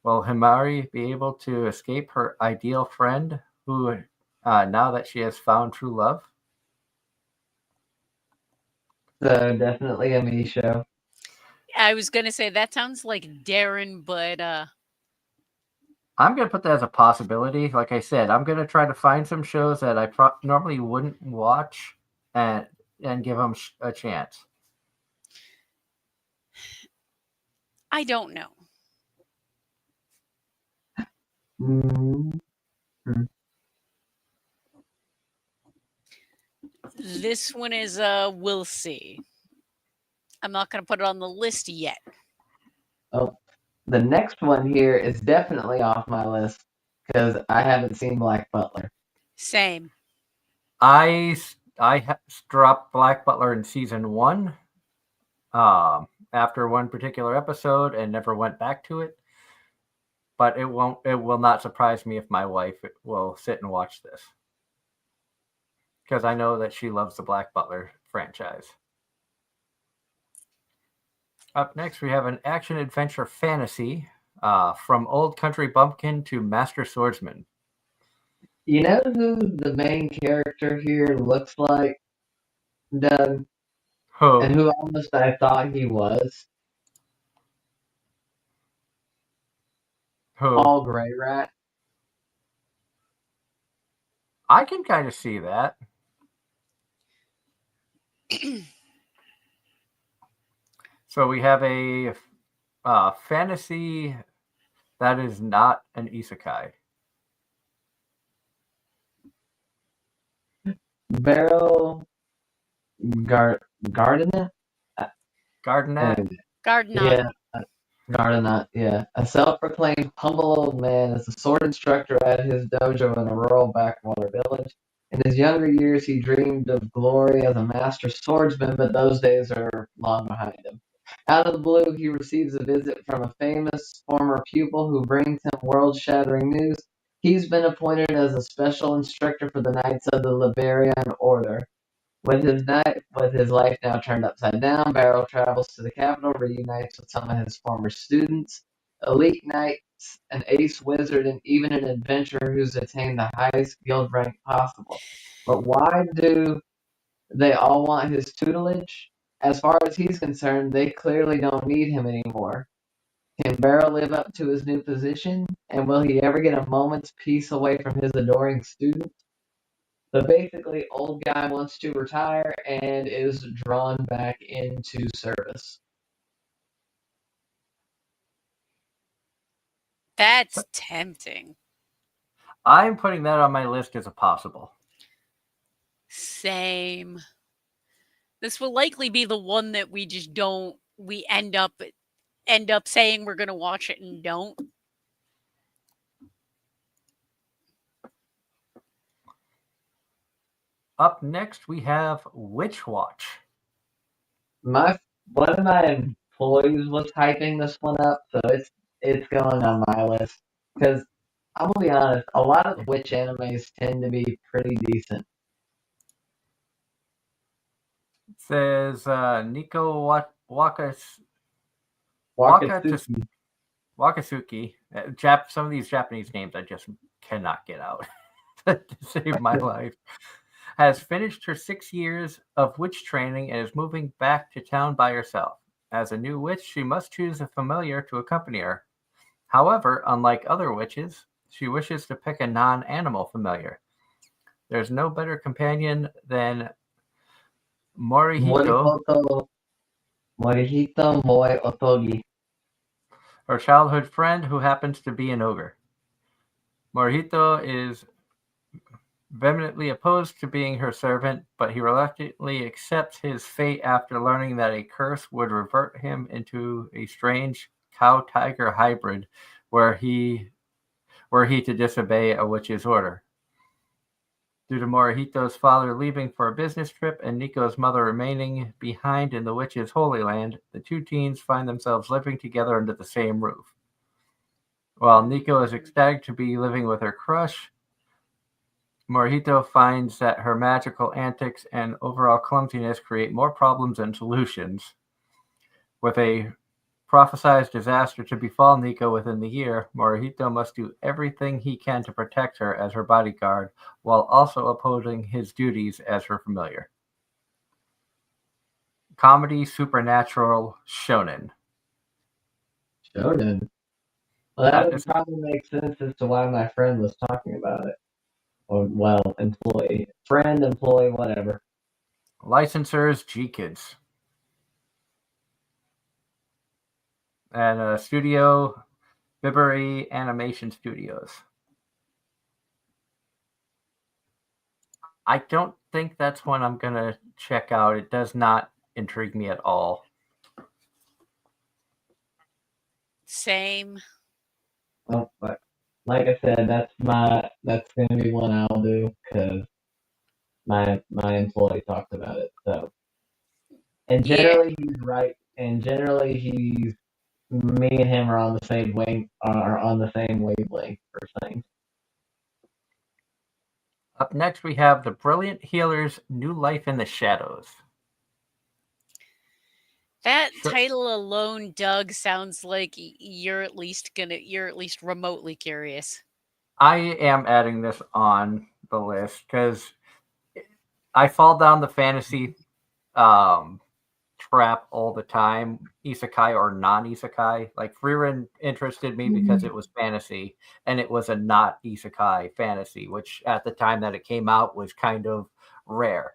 Will Himari be able to escape her ideal friend who, now that she has found true love? So definitely a me show. I was gonna say that sounds like Darren, but I'm going to put that as a possibility. Like I said, I'm going to try to find some shows that I normally wouldn't watch and give them a chance. I don't know. Mm-hmm. This one is we'll see. I'm not going to put it on the list yet. Oh, the next one here is definitely off my list because I haven't seen Black Butler. Same. I dropped Black Butler in season 1 after one particular episode and never went back to it. But it will not surprise me if my wife will sit and watch this, because I know that she loves the Black Butler franchise. Up next, we have an action-adventure fantasy from Old Country Bumpkin to Master Swordsman. You know who the main character here looks like, Doug? Who? And who almost I thought he was? Who? Paul Greyrat. I can kind of see that. So we have a fantasy that is not an isekai. Beryl Gardner? Gardenet? Gardener. Yeah. Gardener, yeah. A self-proclaimed humble old man is a sword instructor at his dojo in a rural backwater village. In his younger years, he dreamed of glory as a master swordsman, but those days are long behind him. Out of the blue, he receives a visit from a famous former pupil who brings him world-shattering news. He's been appointed as a special instructor for the Knights of the Liberian Order. With his life now turned upside down, Barrow travels to the capital, reunites with some of his former students, elite knights, an ace wizard, and even an adventurer who's attained the highest guild rank possible. But why do they all want his tutelage? As far as he's concerned, they clearly don't need him anymore. Can Barrow live up to his new position? And will he ever get a moment's peace away from his adoring students? So basically, old guy wants to retire and is drawn back into service. That's tempting. I'm putting that on my list as a possible. Same. This will likely be the one that we just don't. We end up saying we're going to watch it and don't. Up next, we have Witch Watch. One of my employees was typing this one up, so it's going on my list. Because I'm gonna be honest, a lot of witch animes tend to be pretty decent. It says Nico Wakatsuki. Some of these Japanese names I just cannot get out to save my life. Has finished her 6 years of witch training and is moving back to town by herself. As a new witch, she must choose a familiar to accompany her. However, unlike other witches, she wishes to pick a non-animal familiar. There's no better companion than Morihito Moi Otogi. her childhood friend who happens to be an ogre. Morihito is vehemently opposed to being her servant, but he reluctantly accepts his fate after learning that a curse would revert him into a strange cow-tiger hybrid were he to disobey a witch's order. Due to Morihito's father leaving for a business trip and Nico's mother remaining behind in the witch's holy land, the two teens find themselves living together under the same roof. While Nico is ecstatic to be living with her crush, Morihito finds that her magical antics and overall clumsiness create more problems than solutions. With a prophesized disaster to befall Nico within the year, Morihito must do everything he can to protect her as her bodyguard, while also opposing his duties as her familiar. Comedy, supernatural, shonen. Shonen. Well, that would probably make sense as to why my friend was talking about it. Or, well, employee. Friend, employee, whatever. Licensors, G-Kids. And studio, Bibury Animation Studios. I don't think that's one I'm going to check out. It does not intrigue me at all. Same. Well, but like I said, that's gonna be one I'll do because my employee talked about it. So, and generally he's right, and generally me and him are on the same wavelength for things. Up next, we have The Brilliant Healer's New Life in the Shadows. That title alone, Doug, sounds like you're at least remotely curious. I am adding this on the list because I fall down the fantasy trap all the time, isekai or non-isekai. Like Frieren interested me because it was fantasy, and it was a not isekai fantasy, which at the time that it came out was kind of rare.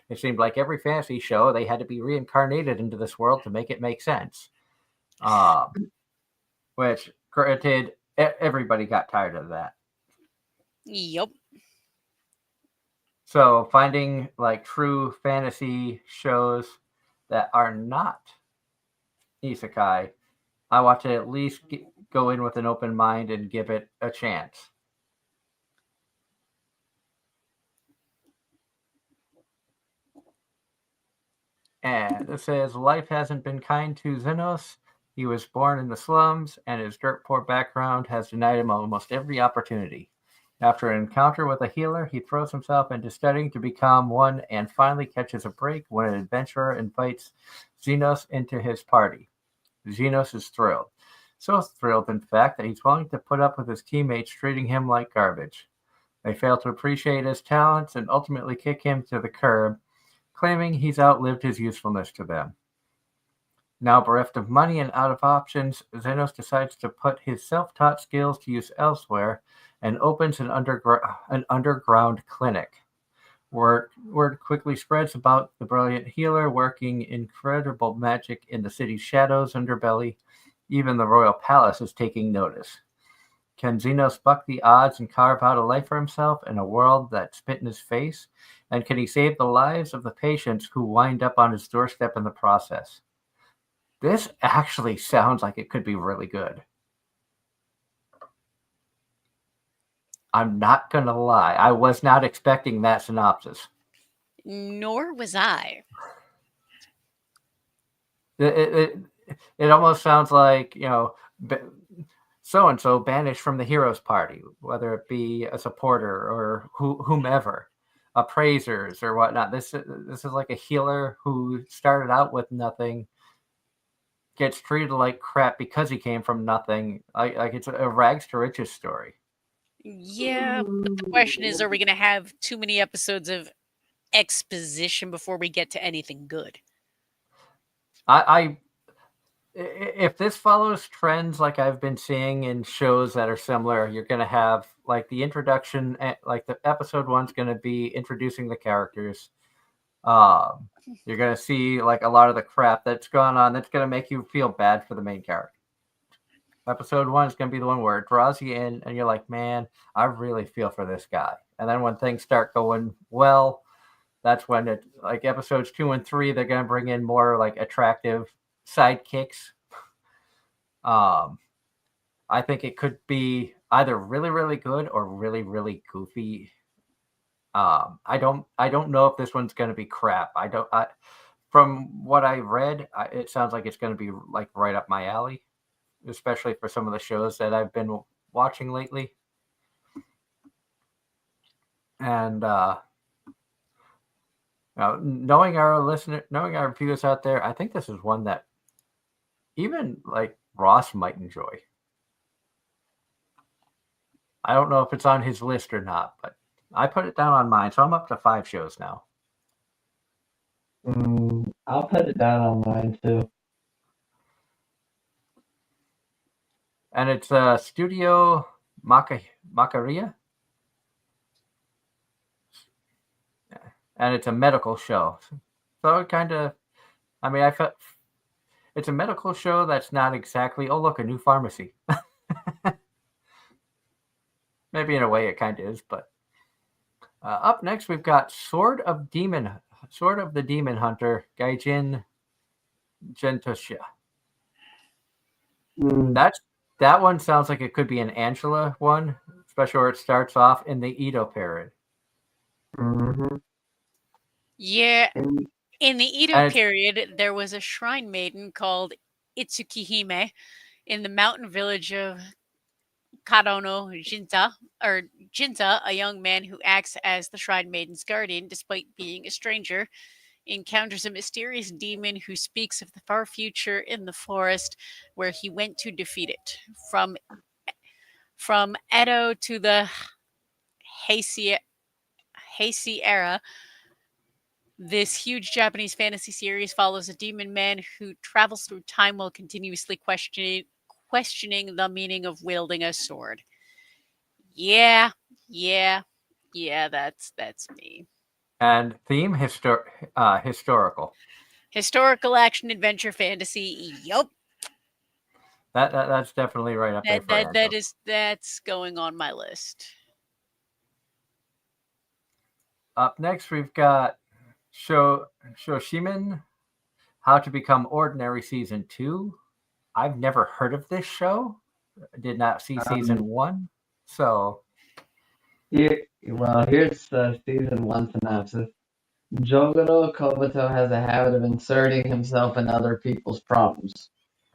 It seemed like every fantasy show they had to be reincarnated into this world to make it make sense. Which, granted, everybody got tired of that. Yep. So finding like true fantasy shows that are not isekai, I want to at least go in with an open mind and give it a chance. And it says, life hasn't been kind to Xenos. He was born in the slums, and his dirt poor background has denied him almost every opportunity. After an encounter with a healer, he throws himself into studying to become one and finally catches a break when an adventurer invites Xenos into his party. Xenos is thrilled. So thrilled, in fact, that he's willing to put up with his teammates treating him like garbage. They fail to appreciate his talents and ultimately kick him to the curb, claiming he's outlived his usefulness to them. Now bereft of money and out of options, Xenos decides to put his self-taught skills to use elsewhere and opens an underground clinic. Word quickly spreads about the brilliant healer working incredible magic in the city's shadows underbelly. Even the royal palace is taking notice. Can Xenos buck the odds and carve out a life for himself in a world that spit in his face? And can he save the lives of the patients who wind up on his doorstep in the process? This actually sounds like it could be really good. I'm not going to lie. I was not expecting that synopsis. Nor was I. It almost sounds like, so-and-so banished from the hero's party, whether it be a supporter or whomever, appraisers or whatnot. This is like a healer who started out with nothing, gets treated like crap because he came from nothing. Like it's a rags to riches story. Yeah, but the question is, are we going to have too many episodes of exposition before we get to anything good? If this follows trends like I've been seeing in shows that are similar, you're going to have like the introduction, like the episode one's going to be introducing the characters. You're going to see like a lot of the crap that's going on that's going to make you feel bad for the main character. Episode one is going to be the one where it draws you in and you're like, man, I really feel for this guy. And then when things start going well, that's when it, like episodes 2 and 3, they're going to bring in more like attractive sidekicks. I think it could be either really, really good or really, really goofy. I don't know if this one's going to be crap. From what I read, it sounds like it's going to be like right up my alley, especially for some of the shows that I've been watching lately. And knowing our viewers out there, I think this is one that even like Ross might enjoy. I don't know if it's on his list or not, but I put it down on mine, so I'm up to 5 shows now. I'll put it down on mine too. and it's Studio Macaria, and it's a medical show. So it kind of, I mean, I felt it's a medical show that's not exactly. Oh, look, a new pharmacy. Maybe in a way it kind of is, but up next we've got Sword of the Demon Hunter, Gaijin Gentosha. That one sounds like it could be an Angela one, especially where it starts off in the Edo period. Mm-hmm. Yeah. In the Edo And period, there was a shrine maiden called Itsukihime in the mountain village of Kadono Jinta, a young man who acts as the shrine maiden's guardian despite being a stranger, encounters a mysterious demon who speaks of the far future in the forest where he went to defeat it. From Edo to the Heisei era, this huge Japanese fantasy series follows a demon man who travels through time while continuously questioning the meaning of wielding a sword. Yeah, that's me. And theme historical. Historical action adventure fantasy. Yup. That's definitely right up there for That's going on my list. Up next we've got Shoshimin, How to Become Ordinary Season 2. I've never heard of this show. I did not see Season 1. So here's the Season 1 synopsis. Jogoro Kobato has a habit of inserting himself in other people's problems.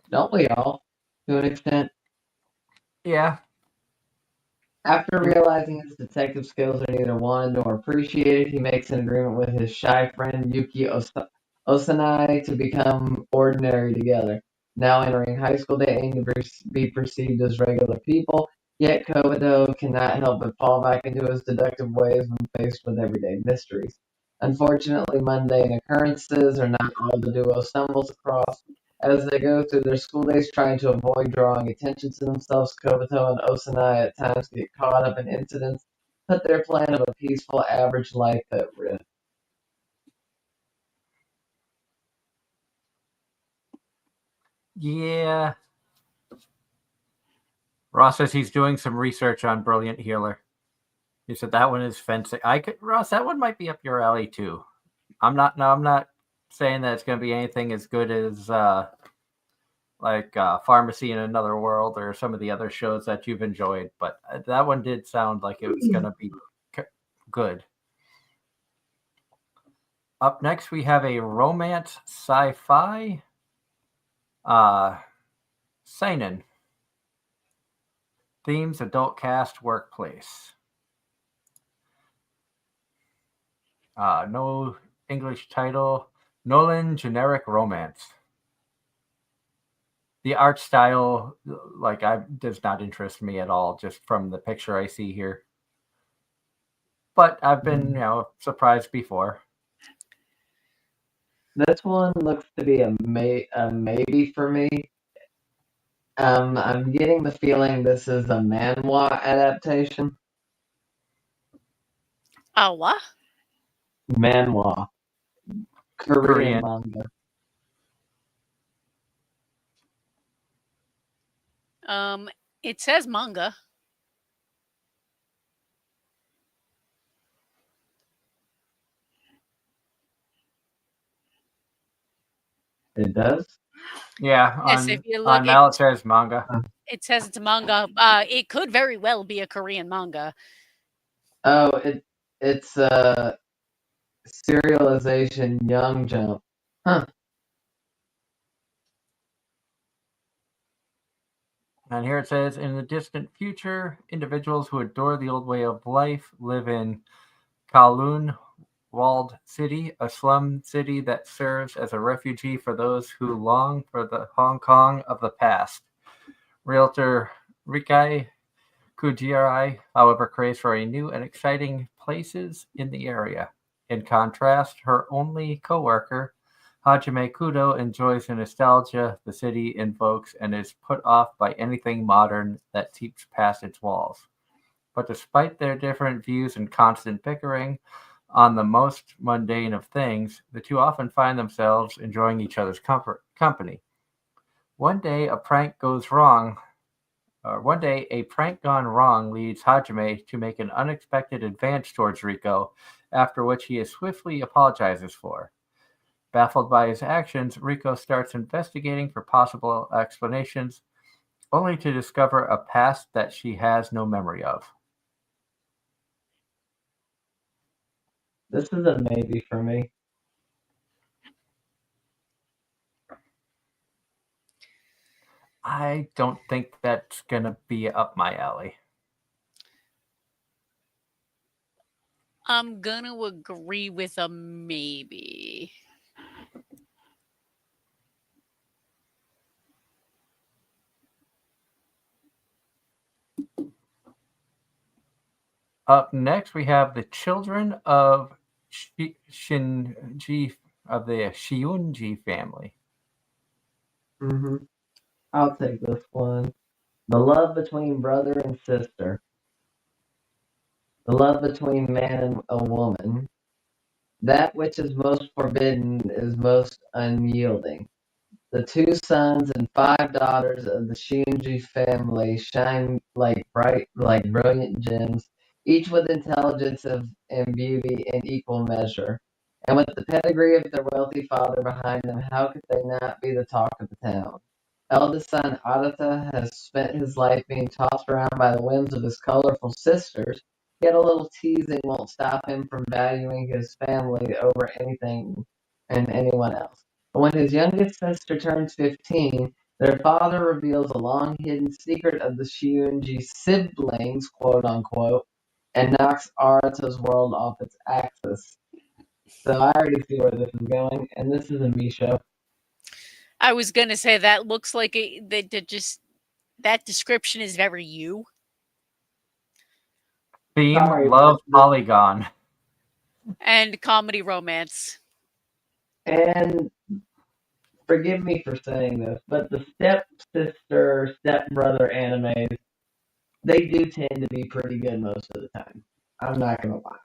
Don't we all, to an extent? yeah. After realizing his detective skills are neither wanted nor appreciated, he makes an agreement with his shy friend Yuki Osanai to become ordinary together. Now entering high school, they aim to be perceived as regular people, yet Kobato cannot help but fall back into his deductive ways when faced with everyday mysteries. Unfortunately, mundane occurrences are not all the duo stumbles across. As they go through their school days trying to avoid drawing attention to themselves, Kobato and Osanai at times get caught up in incidents, put their plan of a peaceful, average life at risk. Yeah. Ross says he's doing some research on Brilliant Healer. He said that one is fencing. Ross, that one might be up your alley too. I'm not saying that it's going to be anything as good as Pharmacy in Another World or some of the other shows that you've enjoyed, but that one did sound like it was going to be good. Up next, we have a romance sci-fi seinen. Themes: adult cast, workplace. No English title. Nolan generic romance. The art style, does not interest me at all, just from the picture I see here. But I've been, surprised before. This one looks to be a maybe for me. I'm getting the feeling this is a manhwa adaptation. What? Manhwa. Korean manga. It says manga. It does? Yeah, Yes, if you look, on now it says manga. It says it's a manga. It could very well be a Korean manga. Oh, it's serialization Young Jump. Huh. And here it says, in the distant future, individuals who adore the old way of life live in Kowloon Walled City, a slum city that serves as a refugee for those who long for the Hong Kong of the past. Realtor Rikai Kujirai, however, craves for a new and exciting places in the area. In contrast, her only co-worker, Hajime Kudo enjoys the nostalgia the city invokes and is put off by anything modern that seeps past its walls. But despite their different views and constant bickering on the most mundane of things, the two often find themselves enjoying each other's company. One day, a prank goes wrong. One day, a prank gone wrong leads Hajime to make an unexpected advance towards Rico, after which he is swiftly apologizes for. Baffled by his actions, Rico starts investigating for possible explanations, only to discover a past that she has no memory of. This is a maybe for me. I don't think that's gonna be up my alley. I'm gonna agree with a maybe. Up next, we have the children of Shinji of the Shiunji family. I'll take this one. The love between brother and sister. The love between man and a woman. That which is most forbidden is most unyielding. The two sons and five daughters of the Shinji family shine like brilliant gems, each with intelligence and beauty in equal measure. And with the pedigree of their wealthy father behind them, how could they not be the talk of the town? Eldest son Adata has spent his life being tossed around by the whims of his colorful sisters, yet a little teasing won't stop him from valuing his family over anything and anyone else. But when his youngest sister turns 15, their father reveals a long hidden secret of the Shiunji siblings, quote unquote, and knocks Arata's world off its axis. So I already see where this is going, and this is a me show. I was gonna say that looks like that description is very you. Theme Sorry, love polygon. And comedy romance. and forgive me for saying this, but the stepsister, stepbrother animes, they do tend to be pretty good most of the time. I'm not gonna lie.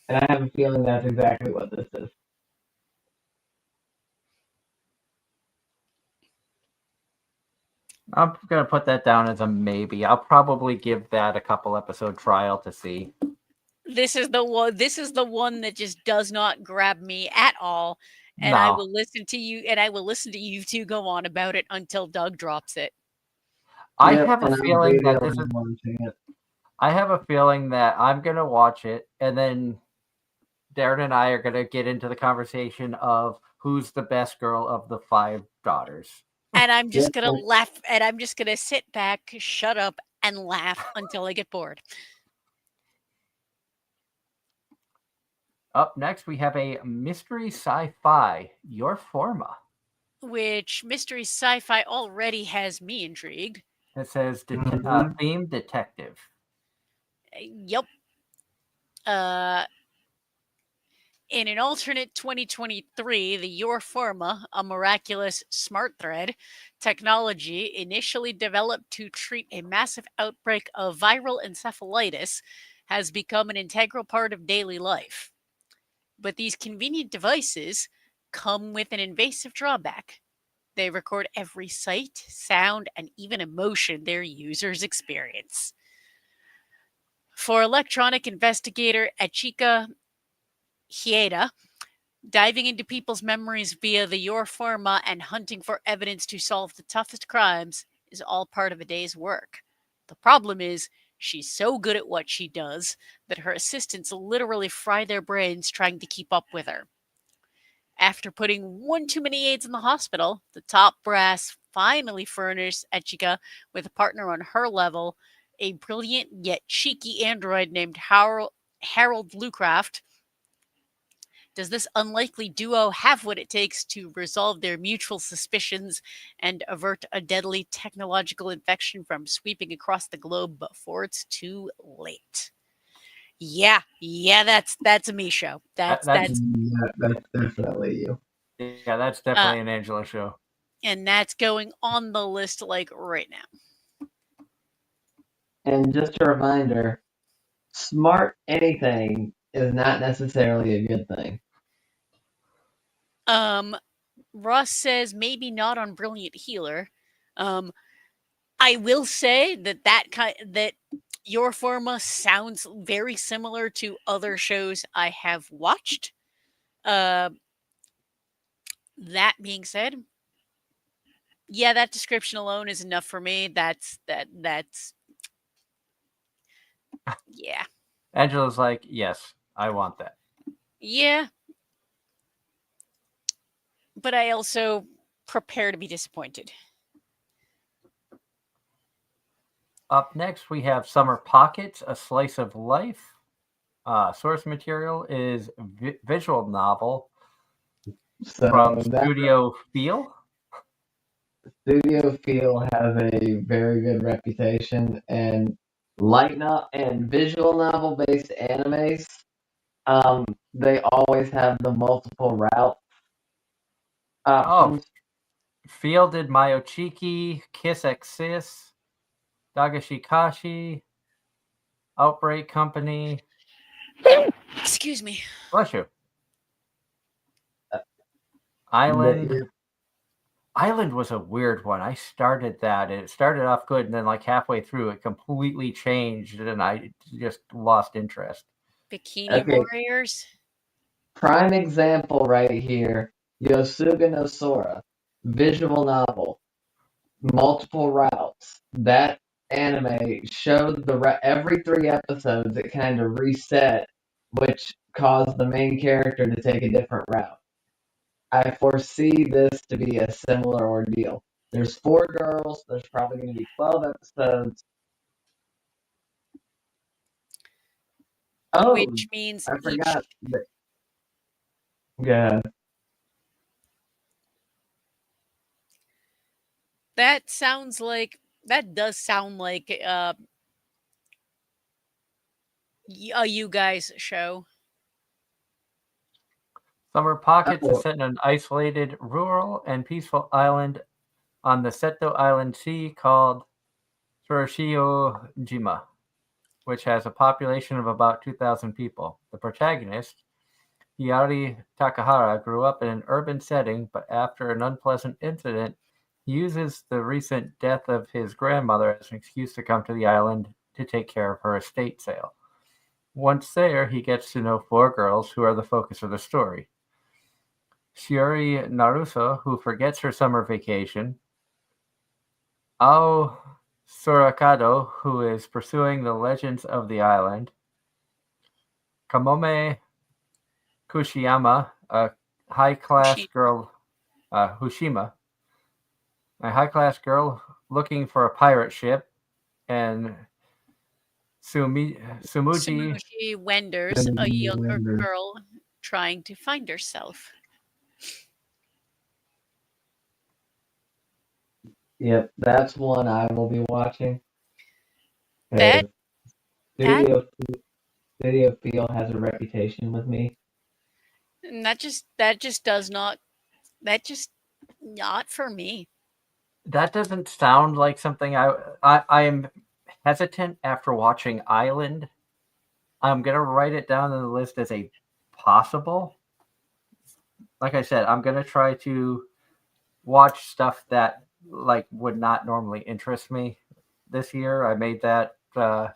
And I have a feeling that's exactly what this is. I'm gonna put that down as a maybe. I'll probably give that a couple episode trial to see. This is the one. This is the one that just does not grab me at all, and I No, will listen to you. And I will listen to you two go on about it until Doug drops it. I Yep, have a and I'll feeling be that the this only is. one seeing it. I have a feeling that I'm gonna watch it, and then Darren and I are gonna get into the conversation of who's the best girl of the five daughters. And I'm just Yep, gonna laugh. And I'm just gonna sit back, shut up, and laugh until I get bored. Up next, we have a mystery sci-fi, Your Forma. Which mystery sci-fi already has me intrigued. It says theme detective. Yep. Uh, In an alternate 2023, the Your Forma, a miraculous smart thread technology initially developed to treat a massive outbreak of viral encephalitis, has become an integral part of daily life. But these convenient devices come with an invasive drawback. They record every sight, sound, and even emotion their users experience. For electronic investigator Achika Hieda, diving into people's memories via the Your Forma and hunting for evidence to solve the toughest crimes is all part of a day's work. The problem is, she's so good at what she does that her assistants literally fry their brains trying to keep up with her. After putting one too many aides in the hospital, the top brass finally furnished Echika with a partner on her level, a brilliant yet cheeky android named Harold Lucraft. Does this unlikely duo have what it takes to resolve their mutual suspicions and avert a deadly technological infection from sweeping across the globe before it's too late? Yeah, that's a me show. That's definitely you. Yeah, that's definitely an Angela show. And that's going on the list like right now. And just a reminder, smart anything is not necessarily a good thing. Ross says maybe not on Brilliant Healer. I will say that Your Forma sounds very similar to other shows I have watched. That being said, yeah, that description alone is enough for me. That's yeah. Angela's like, yes, I want that. Yeah. But I also prepare to be disappointed. Up next, we have Summer Pockets, A Slice of Life. Source material is visual novel from Studio Feel. Studio Feel has a very good reputation, and visual novel based animes, they always have the multiple route options. Feel did Mayochiki, Kiss Exis, Dagashikashi, Outbreak Company. Excuse me. Bless you. Island. Island was a weird one. I started that. It started off good, and then like halfway through, it completely changed, and I just lost interest. Bikini Warriors. Prime example right here. Yosuga no Sora, visual novel, multiple routes. That anime showed every 3 episodes it kind of reset, which caused the main character to take a different route. I foresee this to be a similar ordeal. There's 4 girls. There's probably going to be 12 episodes. Oh, which means I forgot. Yeah. That does sound like a you guys show. Summer Pockets is set in an isolated, rural, and peaceful island on the Seto Island Sea called Tsurushio-jima, which has a population of about 2,000 people. The protagonist, Hiyari Takahara, grew up in an urban setting, but after an unpleasant incident, he uses the recent death of his grandmother as an excuse to come to the island to take care of her estate sale. Once there, he gets to know 4 girls who are the focus of the story. Shiori Naruso, who forgets her summer vacation. Ao Surakado, who is pursuing the legends of the island. Kamome Kushiyama, a high-class girl, Hushima, a high-class girl looking for a pirate ship, and Sumuji Wenders, a younger girl trying to find herself. Yep, that's one I will be watching. Studio Feel has a reputation with me. And that just not for me. That doesn't sound like something I am hesitant after watching Island. I'm gonna write it down on the list as a possible. Like I said, I'm gonna try to watch stuff that like would not normally interest me this year. I made that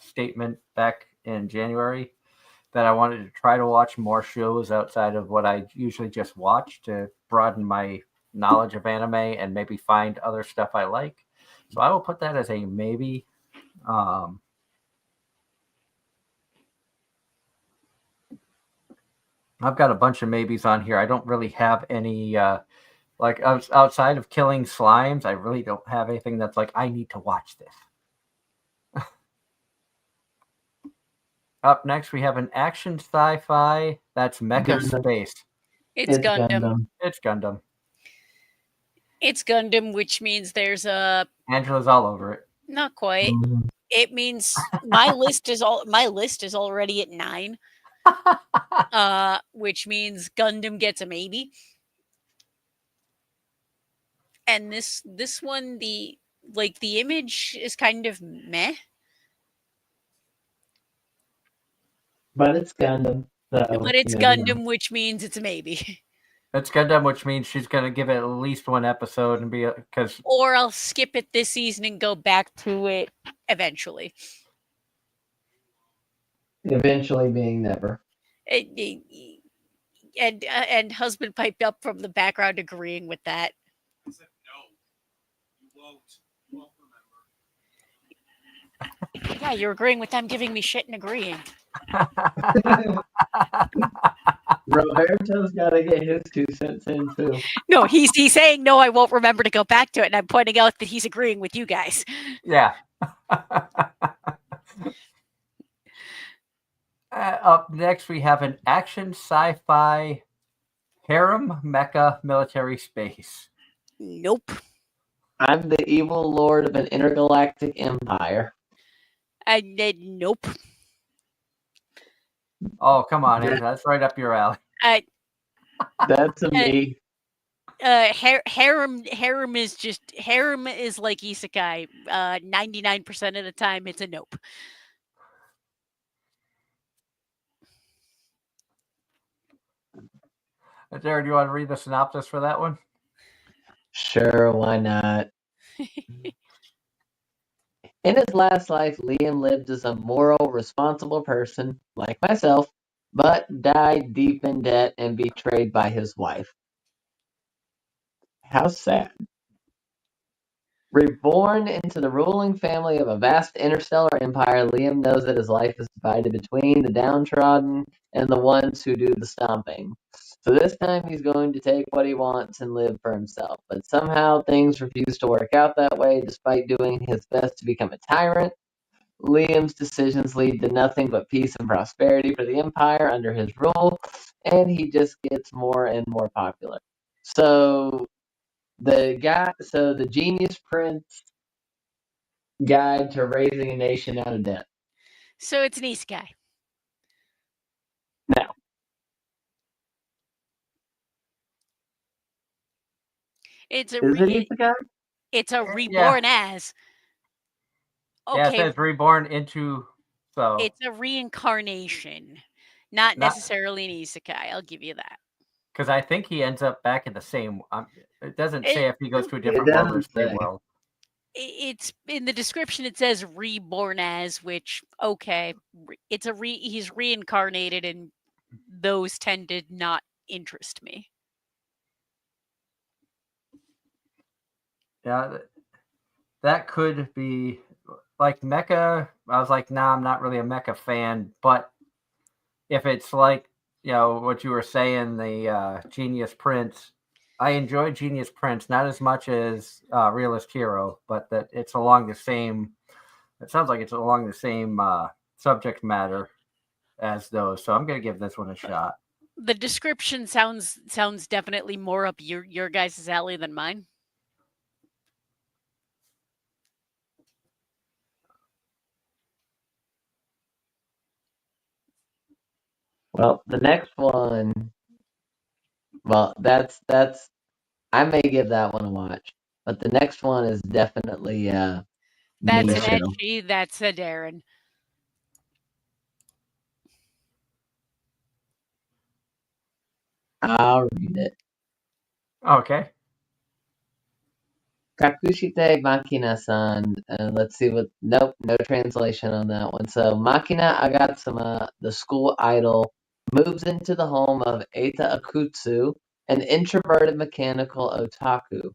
statement back in January that I wanted to try to watch more shows outside of what I usually just watch to broaden my knowledge of anime and maybe find other stuff I like. So I will put that as a maybe. I've got a bunch of maybes on here. I don't really have any like outside of killing slimes. I really don't have anything that's like I need to watch this. Up next, we have an action sci-fi that's mecha space. It's Gundam. It's Gundam. It's Gundam, which means there's a... Angela's all over it. Not quite. It means my list is already at 9. Which means Gundam gets a maybe. And this one, the image is kind of meh. But it's Gundam. So, but it's Gundam, which means it's a maybe. It's Gundam, which means she's going to give it at least one episode and be because. Or I'll skip it this season and go back to it eventually. Eventually being never. And husband piped up from the background agreeing with that. I said, no, you won't. You won't remember. Yeah, you're agreeing with them giving me shit and agreeing. Roberto's got to get his 2 cents in too. No, he's saying no, I won't remember to go back to it, and I'm pointing out that he's agreeing with you guys. Yeah. Up next, we have an action sci-fi harem mecha military space. Nope. I'm the evil lord of an intergalactic empire. Nope. Oh, come on, Andrew. That's right up your alley. That's a me. Harem is like isekai. 99% of the time, it's a nope. Jared, do you want to read the synopsis for that one? Sure, why not? In his last life, Liam lived as a moral, responsible person, like myself, but died deep in debt and betrayed by his wife. How sad. Reborn into the ruling family of a vast interstellar empire, Liam knows that his life is divided between the downtrodden and the ones who do the stomping. So this time he's going to take what he wants and live for himself. But somehow things refuse to work out that way, despite doing his best to become a tyrant. Liam's decisions lead to nothing but peace and prosperity for the empire under his rule, and he just gets more and more popular. So the Genius Prince Guide to Raising a Nation Out of Debt. So it's an isekai. No. It's a isekai? It's a reborn as. Okay. Yeah, it says reborn into. So it's a reincarnation, not necessarily an isekai. I'll give you that. Because I think he ends up back in the same. It doesn't say if he goes to a different world or same world. It's in the description. It says reborn as, which it's he's reincarnated, and those tend to not interest me. Yeah, that could be like mecha. I was like, nah, I'm not really a mecha fan. But if it's like, what you were saying, the Genius Prince, I enjoy Genius Prince, not as much as Realist Hero, but that it's along the same. It sounds like it's along the same subject matter as those. So I'm going to give this one a shot. The description sounds definitely more up your guys' alley than mine. Well, the next one. Well, that's. I may give that one a watch, but the next one is definitely. That's an Etchy. That's a Darren. I'll read it. Okay. Kakushite Makina-san. Let's see what. Nope, no translation on that one. So Makina Agatsuma, the school idol, moves into the home of Eita Akutsu, an introverted mechanical otaku.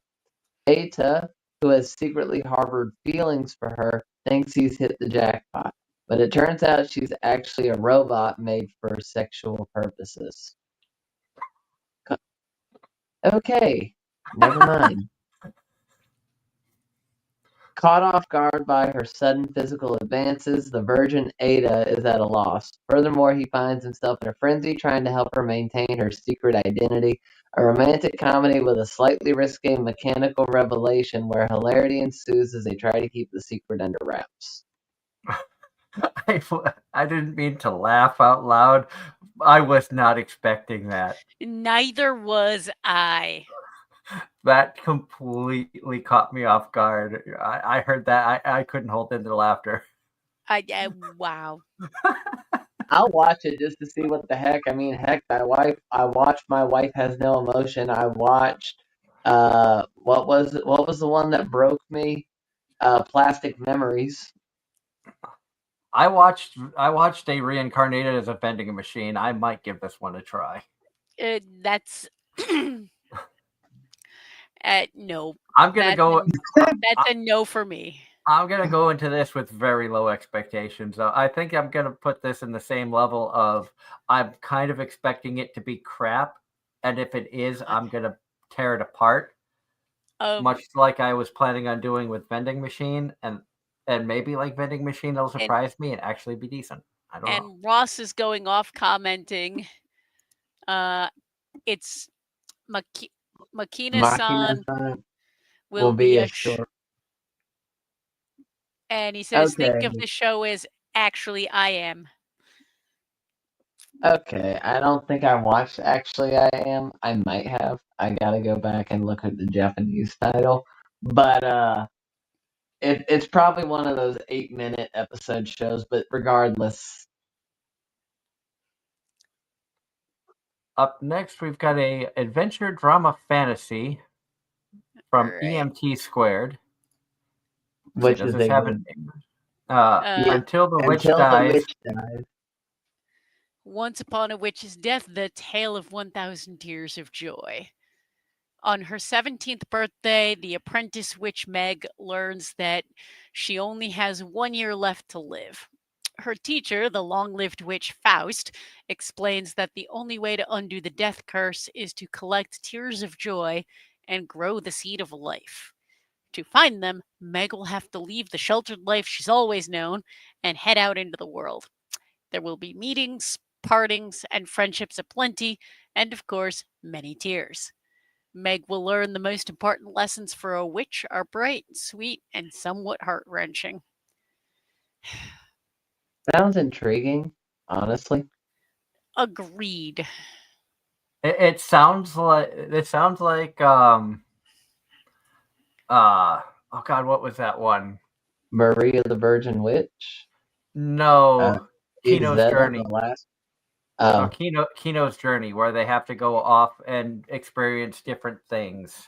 Eita, who has secretly harbored feelings for her, thinks he's hit the jackpot, but it turns out she's actually a robot made for sexual purposes. Okay, never mind. Caught off guard by her sudden physical advances, the virgin Ada is at a loss. Furthermore, he finds himself in a frenzy trying to help her maintain her secret identity. A romantic comedy with a slightly risque mechanical revelation where hilarity ensues as they try to keep the secret under wraps. I didn't mean to laugh out loud. I was not expecting that. Neither was I. That completely caught me off guard. I heard that. I couldn't hold in the laughter. Wow. I'll watch it just to see what the heck. I mean, heck, I watched My Wife Has No Emotion. I watched what was the one that broke me? Plastic Memories. I watched a reincarnated as a vending machine. I might give this one a try. That's no. I'm gonna That's go. a no for me. I'm gonna go into this with very low expectations. I think I'm gonna put this in the same level of I'm kind of expecting it to be crap, and if it is, I'm gonna tear it apart, much like I was planning on doing with vending machine, and maybe like vending machine, it'll surprise me and actually be decent. I don't know. And Ross is going off commenting. It's Makina-san Makina-san will be a short. and he says, think Okay. of the show as Actually I Am. Okay, I don't think I watched Actually I Am. I might have. I gotta go back and look at the Japanese title. But it's probably one of those 8-minute episode shows, but regardless. Up next, we've got a adventure drama fantasy from Right. EMT Squared. Which does is this a have good Until the Witch Until the Dies. Witch Dies. Once upon a witch's death, the tale of 1,000 tears of joy. On her 17th birthday, the apprentice witch Meg learns that she only has 1 year left to live. Her teacher, the long-lived witch Faust, explains that the only way to undo the death curse is to collect tears of joy and grow the seed of life. To find them, Meg will have to leave the sheltered life she's always known and head out into the world. There will be meetings, partings, and friendships aplenty, and of course, many tears. Meg will learn the most important lessons for a witch are bright, sweet, and somewhat heart-wrenching. Sounds intriguing, honestly. Agreed. It sounds like oh god, what was that one? Maria the Virgin Witch. No, Kino's AZR, Journey. the last. No, Kino's Journey, where they have to go off and experience different things.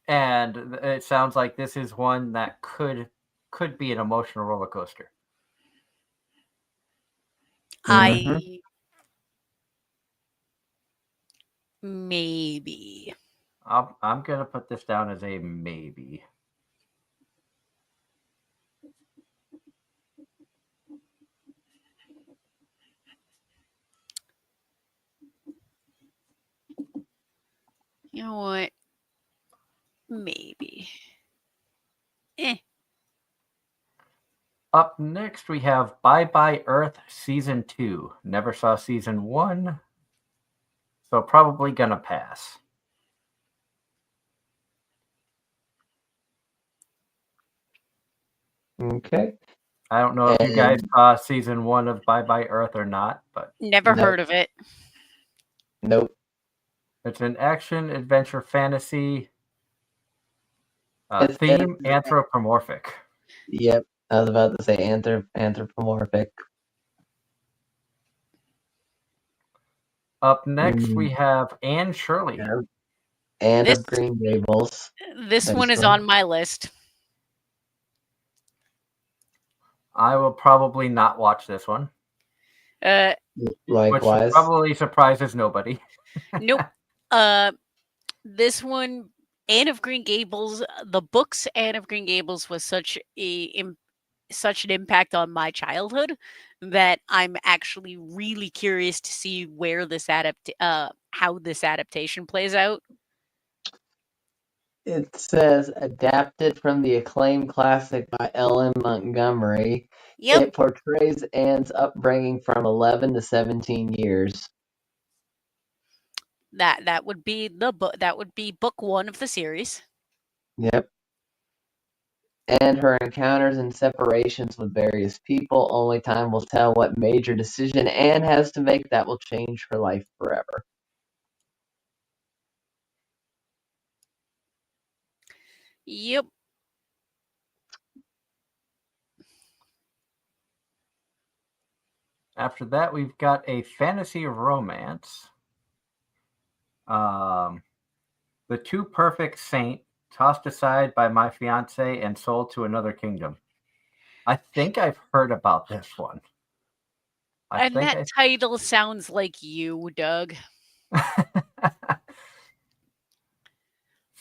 And it sounds like this is one that could be an emotional roller coaster. I maybe. I'm gonna put this down as a maybe. You know what? Maybe. Up next, we have Bye Bye Earth Season 2. Never saw Season 1, so probably gonna pass. Okay. I don't know if you guys saw Season 1 of Bye Bye Earth or not, but... Never heard of it. Nope. It's an action, adventure, fantasy theme, anthropomorphic. Yep, I was about to say anthropomorphic. Up next, we have Anne Shirley. Anne of Green Gables. This one is on my list. I will probably not watch this one. Likewise. Which probably surprises nobody. Nope. This one, Anne of Green Gables, the books Anne of Green Gables was such an impact on my childhood that I'm actually really curious to see where this how this adaptation plays out. It says adapted from the acclaimed classic by Ellen Montgomery. Yep. It portrays Anne's upbringing from 11 to 17 years. That would be the book. That would be book 1 of the series. Yep. and her encounters and separations with various people. Only time will tell what major decision Anne has to make that will change her life forever. Yep. After that, we've got a fantasy romance. The Too Perfect Saint, tossed aside by my fiance and sold to another kingdom. I think I've heard about this one. And that title sounds like you, Doug.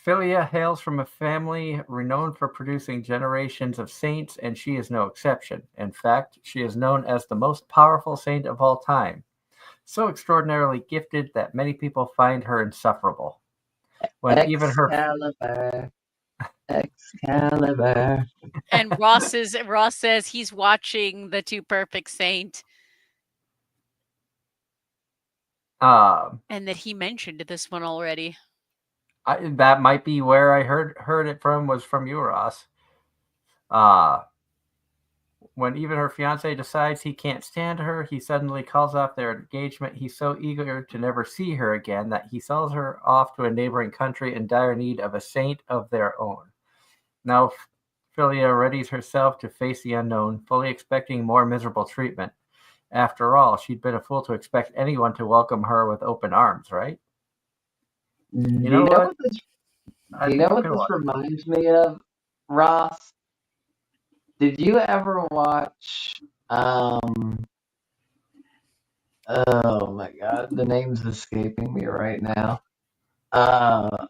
Philia hails from a family renowned for producing generations of saints, and she is no exception. In fact, she is known as the most powerful saint of all time, so extraordinarily gifted that many people find her insufferable. When even her Excalibur. And Ross says he's watching The Too Perfect Saint. And that he mentioned this one already. That might be where I heard it from, was from you, Ross. When even her fiance decides he can't stand her, he suddenly calls off their engagement. He's so eager to never see her again that he sells her off to a neighboring country in dire need of a saint of their own. Now, Philia readies herself to face the unknown, fully expecting more miserable treatment. After all, she'd been a fool to expect anyone to welcome her with open arms, right? You know what this reminds me of, Ross? Did you ever watch oh my god, the name's escaping me right now. Oh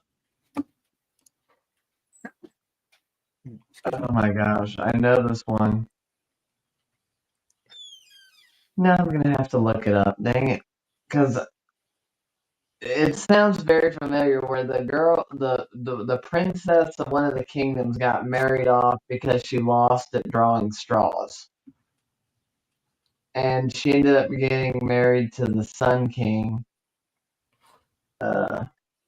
my gosh, I know this one. Now I'm gonna have to look it up. Dang it. Because it sounds very familiar, where the girl, the princess of one of the kingdoms got married off because she lost at drawing straws. And she ended up getting married to the Sun King.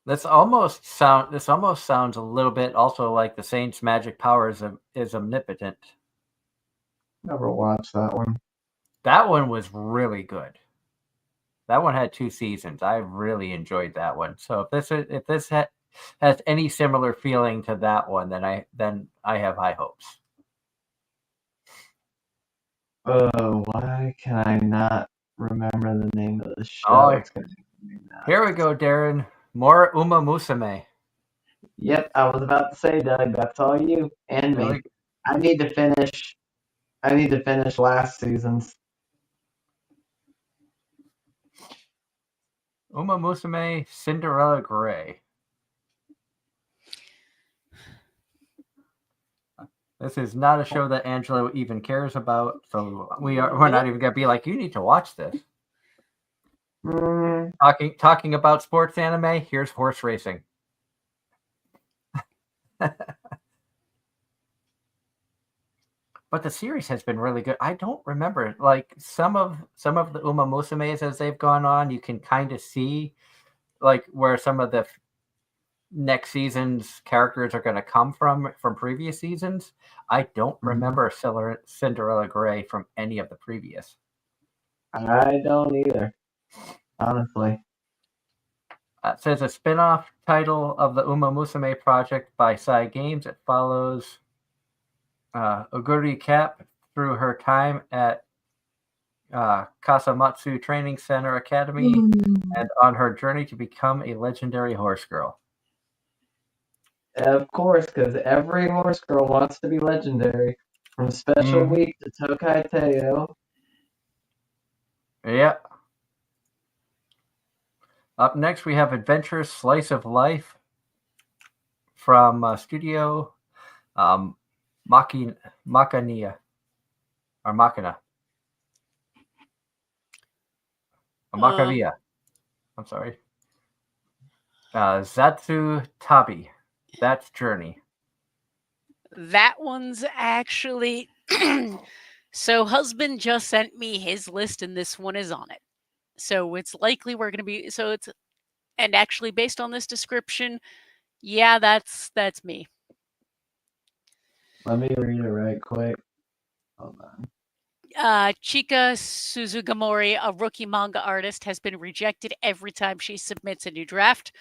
This almost sounds a little bit also like the saint's magic powers is omnipotent. Never watched that one. That one was really good. That one had 2 seasons. I really enjoyed that one. So if this has any similar feeling to that one, then I have high hopes. Oh, why can I not remember the name of the show? Oh, here we go, Darren. More Uma Musume. Yep, I was about to say, Doug, that's all you and me. I need to finish last season's. Uma Musume, Cinderella Grey. This is not a show that Angela even cares about, so we're not even gonna be like, you need to watch this. Talking about sports anime, here's horse racing. But the series has been really good. I don't remember, like, some of the Uma Musumes as they've gone on, you can kind of see like where some of the next season's characters are going to come from previous seasons. I don't remember Cinderella Grey from any of the previous. I don't either, honestly. It says a spin-off title of the Uma Musume project by Sai Games. It follows Oguri Cap through her time at Kasamatsu Training Center Academy and on her journey to become a legendary horse girl. Of course, because every horse girl wants to be legendary. From Special Week to Tokai Teo. Yep. Up next, we have Adventure Slice of Life from Studio Machina. Or Machina. Macavia. I'm sorry. Zatsu Tabi. That's Journey. That one's actually... So husband just sent me his list and this one is on it. So it's likely we're going to be... So it's... And actually based on this description, yeah, that's me. Let me read it right quick. Hold on. Chika Suzugamori, a rookie manga artist, has been rejected every time she submits a new draft.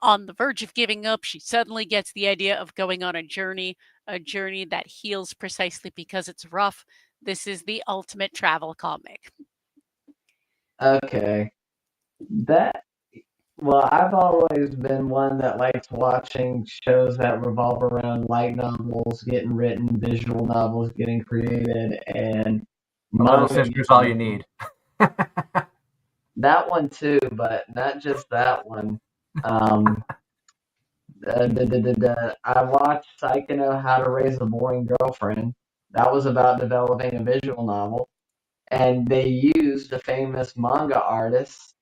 On the verge of giving up, she suddenly gets the idea of going on a journey that heals precisely because it's rough. This is the ultimate travel comic. Okay. Well, I've always been one that likes watching shows that revolve around light novels getting written, visual novels getting created, and A Little manga Sister's all you getting- need. That one too, but not just that one. I watched Psycho How to Raise a Boring Girlfriend. That was about developing a visual novel, and they used a famous manga artist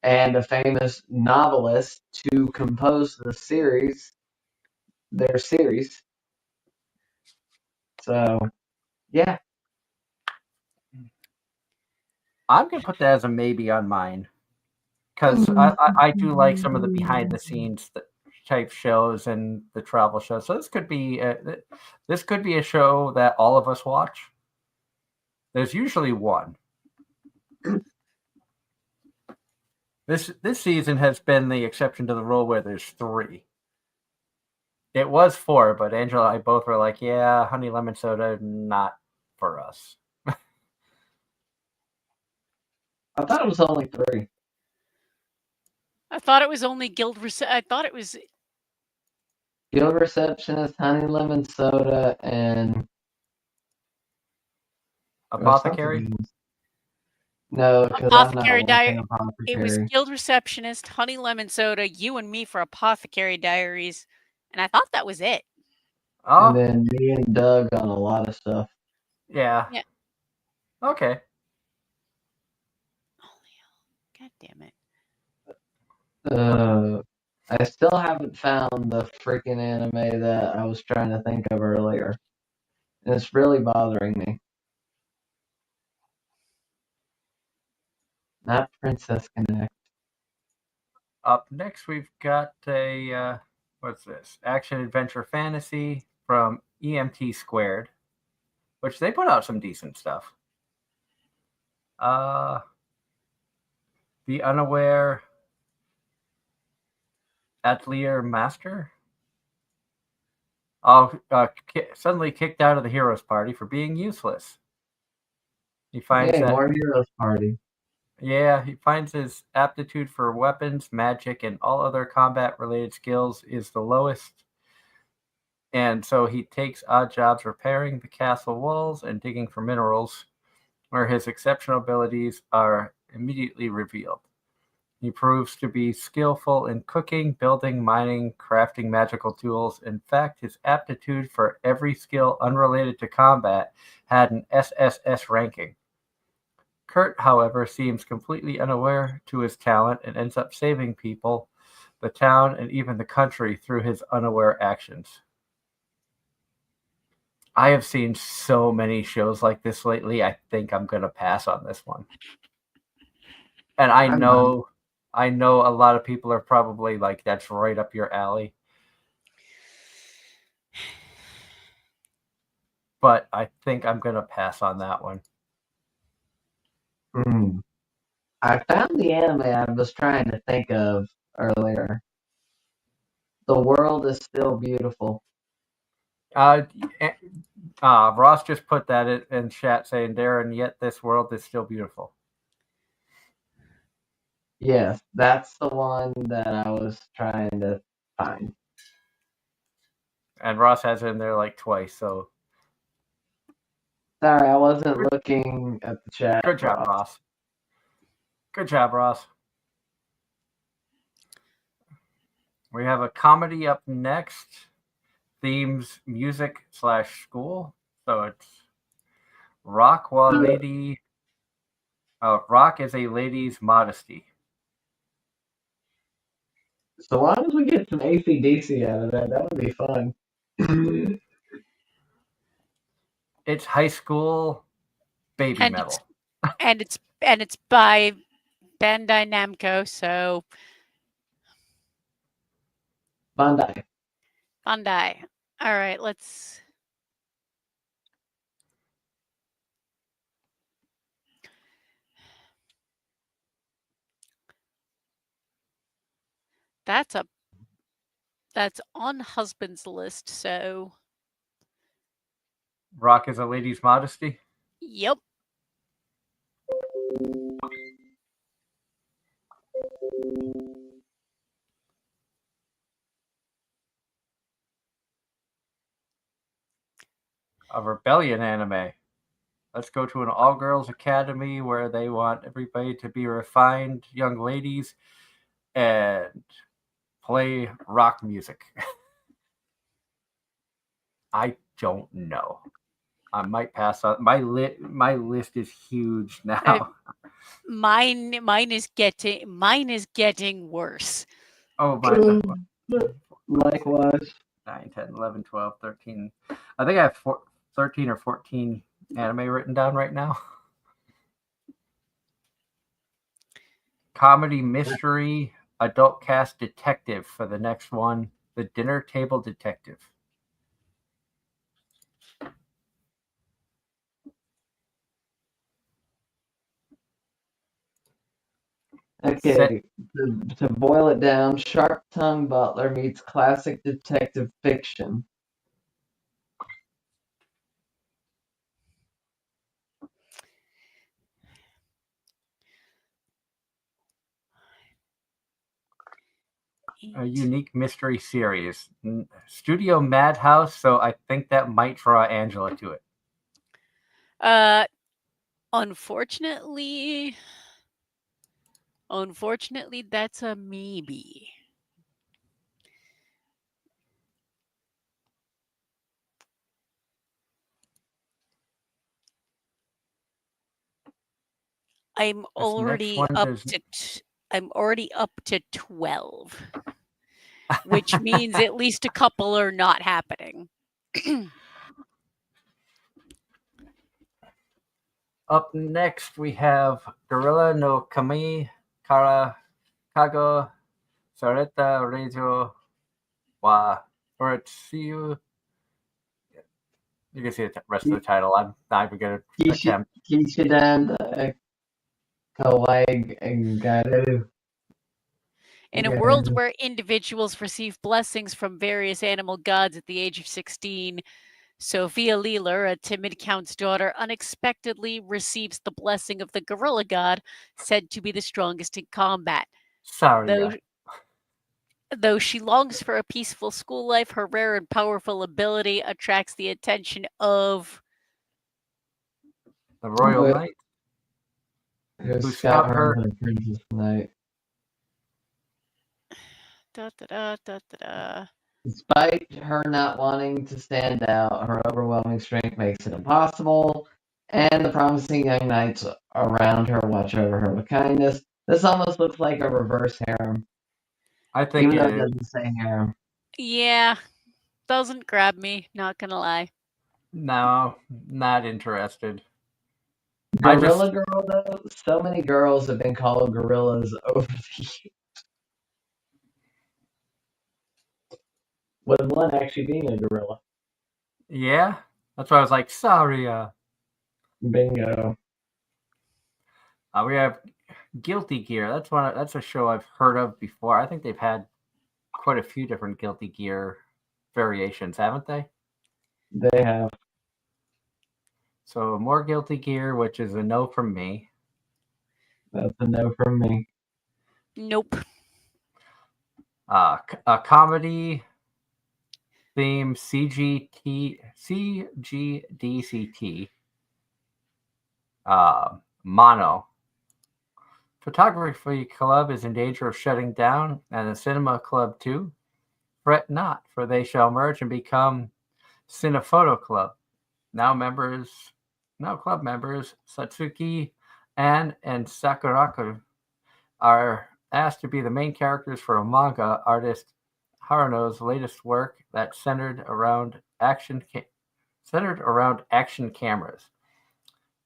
and a famous novelist to compose their series. So, yeah. I'm gonna put that as a maybe on mine because I do like some of the behind the scenes type shows and the travel shows. So this could be a show that all of us watch. There's usually one. This season has been the exception to the rule where there's 3. It was 4, but Angela and I both were like, "Yeah, honey lemon soda, not for us." I thought it was only 3. I thought it was only I thought it was Guild Receptionist, Honey Lemon Soda, and Apothecary. No, because I'm not Apothecary Diary. watching It was Apothecary. Guild Receptionist, Honey Lemon Soda, You and Me for Apothecary Diaries, and I thought that was it. Oh, And then me and Doug on a lot of stuff. yeah. Yeah. Okay. God damn it. I still haven't found the freaking anime that I was trying to think of earlier. And it's really bothering me. Not Princess Connect. Up next, we've got a what's this? Action adventure fantasy from EMT Squared, which they put out some decent stuff. The Unaware Atelier Master. Suddenly kicked out of the heroes party for being useless. He finds Yay, that more Heroes Party. he finds his aptitude for weapons, magic, and all other combat-related skills is the lowest, and so he takes odd jobs repairing the castle walls and digging for minerals, where his exceptional abilities are immediately revealed. He proves to be skillful in cooking, building, mining, crafting magical tools. In fact, his aptitude for every skill unrelated to combat had an SSS ranking. Kurt, however, seems completely unaware to his talent and ends up saving people, the town, and even the country through his unaware actions. I have seen so many shows like this lately, I think I'm going to pass on this one. And I know a lot of people are probably like, that's right up your alley. But I think I'm going to pass on that one. I found the anime I was trying to think of earlier. The World is Still Beautiful. Ross just put that in chat saying, Darren, yet this world is still beautiful. Yes, that's the one that I was trying to find. And Ross has it in there like twice, so. Sorry, I wasn't looking at the chat. Good job, Ross. Good job, Ross. We have a comedy up next. Themes music/school. So it's Rock Rock is a lady's modesty. So why don't we get some AC/DC out of that? That would be fun. It's high school baby And metal. it's by Bandai Namco, so Bandai. Bandai. All right, let's That's on husband's list. So, Rock is a lady's modesty. yep. A rebellion anime. Let's go to an all-girls academy where they want everybody to be refined young ladies and play rock music. I don't know. I might pass on. My list is huge now. Mine is getting worse. Oh my. Likewise. 9, 10, 11, 12, 13. I think I have 13 or 14 anime written down right now. Comedy, mystery, adult cast detective for the next one. The Dinner Table Detective. Okay, to boil it down, Sharp Tongue Butler meets classic detective fiction. A unique mystery series. Studio Madhouse, so I think that might draw Angela to it. Unfortunately, that's a maybe. I'm already up to 12, which means at least a couple are not happening. Up next, we have Gorilla no Kami Kara Kago Sareta Reijo wa Oretsuyu. You can see the rest of the title. I'm not even going to attempt. Kishidan Kawaii Garu. In a world where individuals receive blessings from various animal gods at the age of 16, Sophia Leeler, a timid count's daughter, unexpectedly receives the blessing of the gorilla god, said to be the strongest in combat. Sorry. Though she longs for a peaceful school life, her rare and powerful ability attracts the attention of the Royal Knight, who scout her into the Princess Knight. Despite her not wanting to stand out, her overwhelming strength makes it impossible, and the promising young knights around her watch over her with kindness. This almost looks like a reverse harem. I think even though it doesn't say harem. Yeah, doesn't grab me, not gonna lie. No, not interested. Gorilla Girl, though, so many girls have been called gorillas over the years. With one actually being a gorilla. Yeah, that's why I was like, sorry. Bingo. We have Guilty Gear. That's a show I've heard of before. I think they've had quite a few different Guilty Gear variations, haven't they? They have. So more Guilty Gear, which is a no from me. That's a no from me. Nope. A comedy theme CGDCT. Mono. Photography Club is in danger of shutting down, and the Cinema Club too. Fret not, for they shall merge and become Cinephoto Club. Now club members Satsuki and Sakuraku are asked to be the main characters for a manga artist Haruno's latest work that centered around action cameras.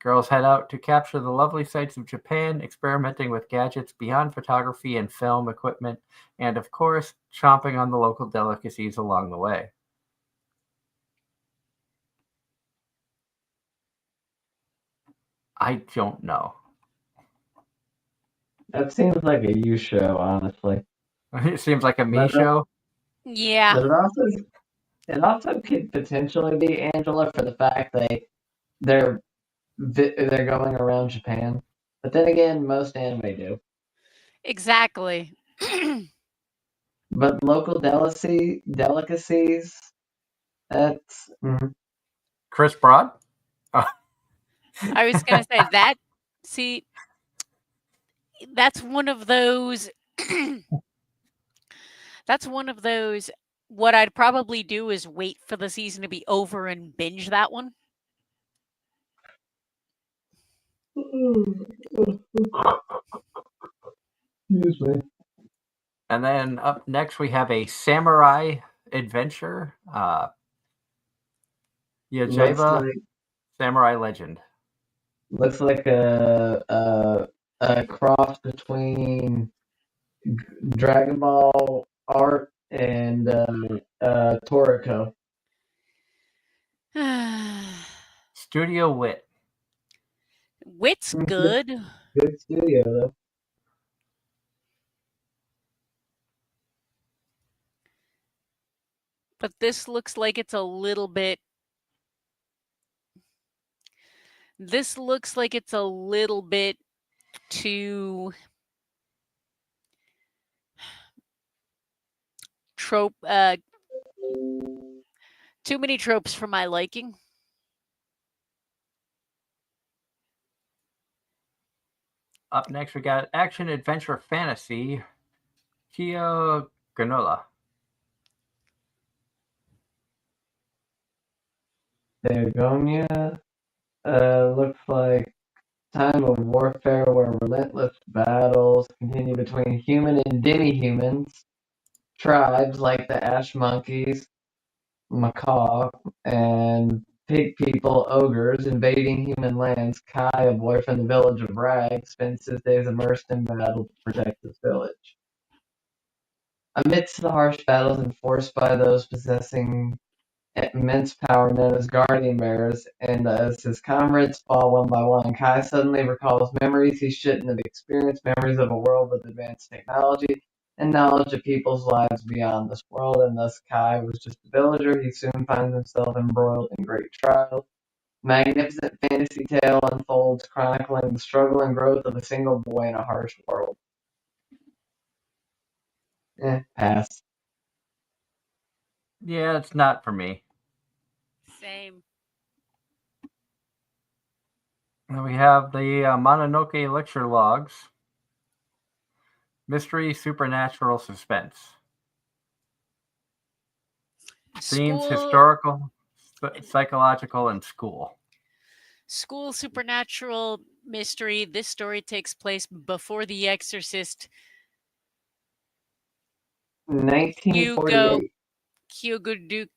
Girls head out to capture the lovely sights of Japan, experimenting with gadgets beyond photography and film equipment, and of course, chomping on the local delicacies along the way. I don't know. That seems like a you show, honestly. It seems like a me But, show. Yeah, but it also could potentially be Angela for the fact they're they're going around Japan. But then again, most anime do. exactly. But local delicacies, that's Chris Broad. Oh, I was gonna say that. See, that's one of those. That's one of those. What I'd probably do is wait for the season to be over and binge that one. excuse me. and then up next we have a samurai adventure. Looks Yajeva like Samurai Legend. looks like a cross between Dragon Ball art and Toriko. Studio Wit. Wit's good, Good studio though. but this looks like it's a little bit. This looks like it's a little bit too trope. Too many tropes for my liking. Up next we got action adventure fantasy. Kia Granola. Dagonia looks like time of warfare where relentless battles continue between human and demi-humans, tribes like the Ash Monkeys, macaw, and pig people, ogres, invading human lands. Kai, a boy from the village of Rag, spends his days immersed in battle to protect his village. Amidst the harsh battles enforced by those possessing immense power known as guardian bears, and as his comrades fall one by one, Kai suddenly recalls memories he shouldn't have experienced, memories of a world with advanced technology and knowledge of people's lives beyond this world, and thus Kai was just a villager. He soon finds himself embroiled in great trials. Magnificent fantasy tale unfolds, chronicling the struggle and growth of a single boy in a harsh world. Pass. Yeah, it's not for me. Same. And we have the Mononoke lecture logs. Mystery, supernatural, suspense. Themes, School, historical, psychological, and school. school supernatural mystery. This story takes place before The Exorcist. Hugo 1948. Hugo Duke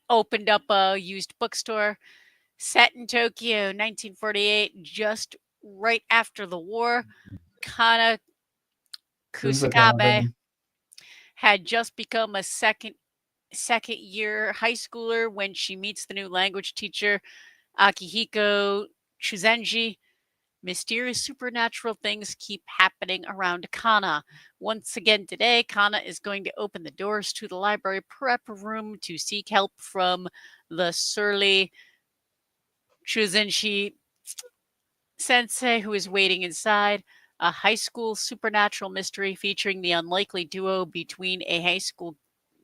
opened up a used bookstore set in Tokyo, 1948, just right after the war. Kana Kusakabe had just become a second year high schooler when she meets the new language teacher, Akihiko Chuzenji. Mysterious supernatural things keep happening around Kana. Once again today, Kana is going to open the doors to the library prep room to seek help from the surly Chuzenshi sensei who is waiting inside. A high school supernatural mystery featuring the unlikely duo between a high school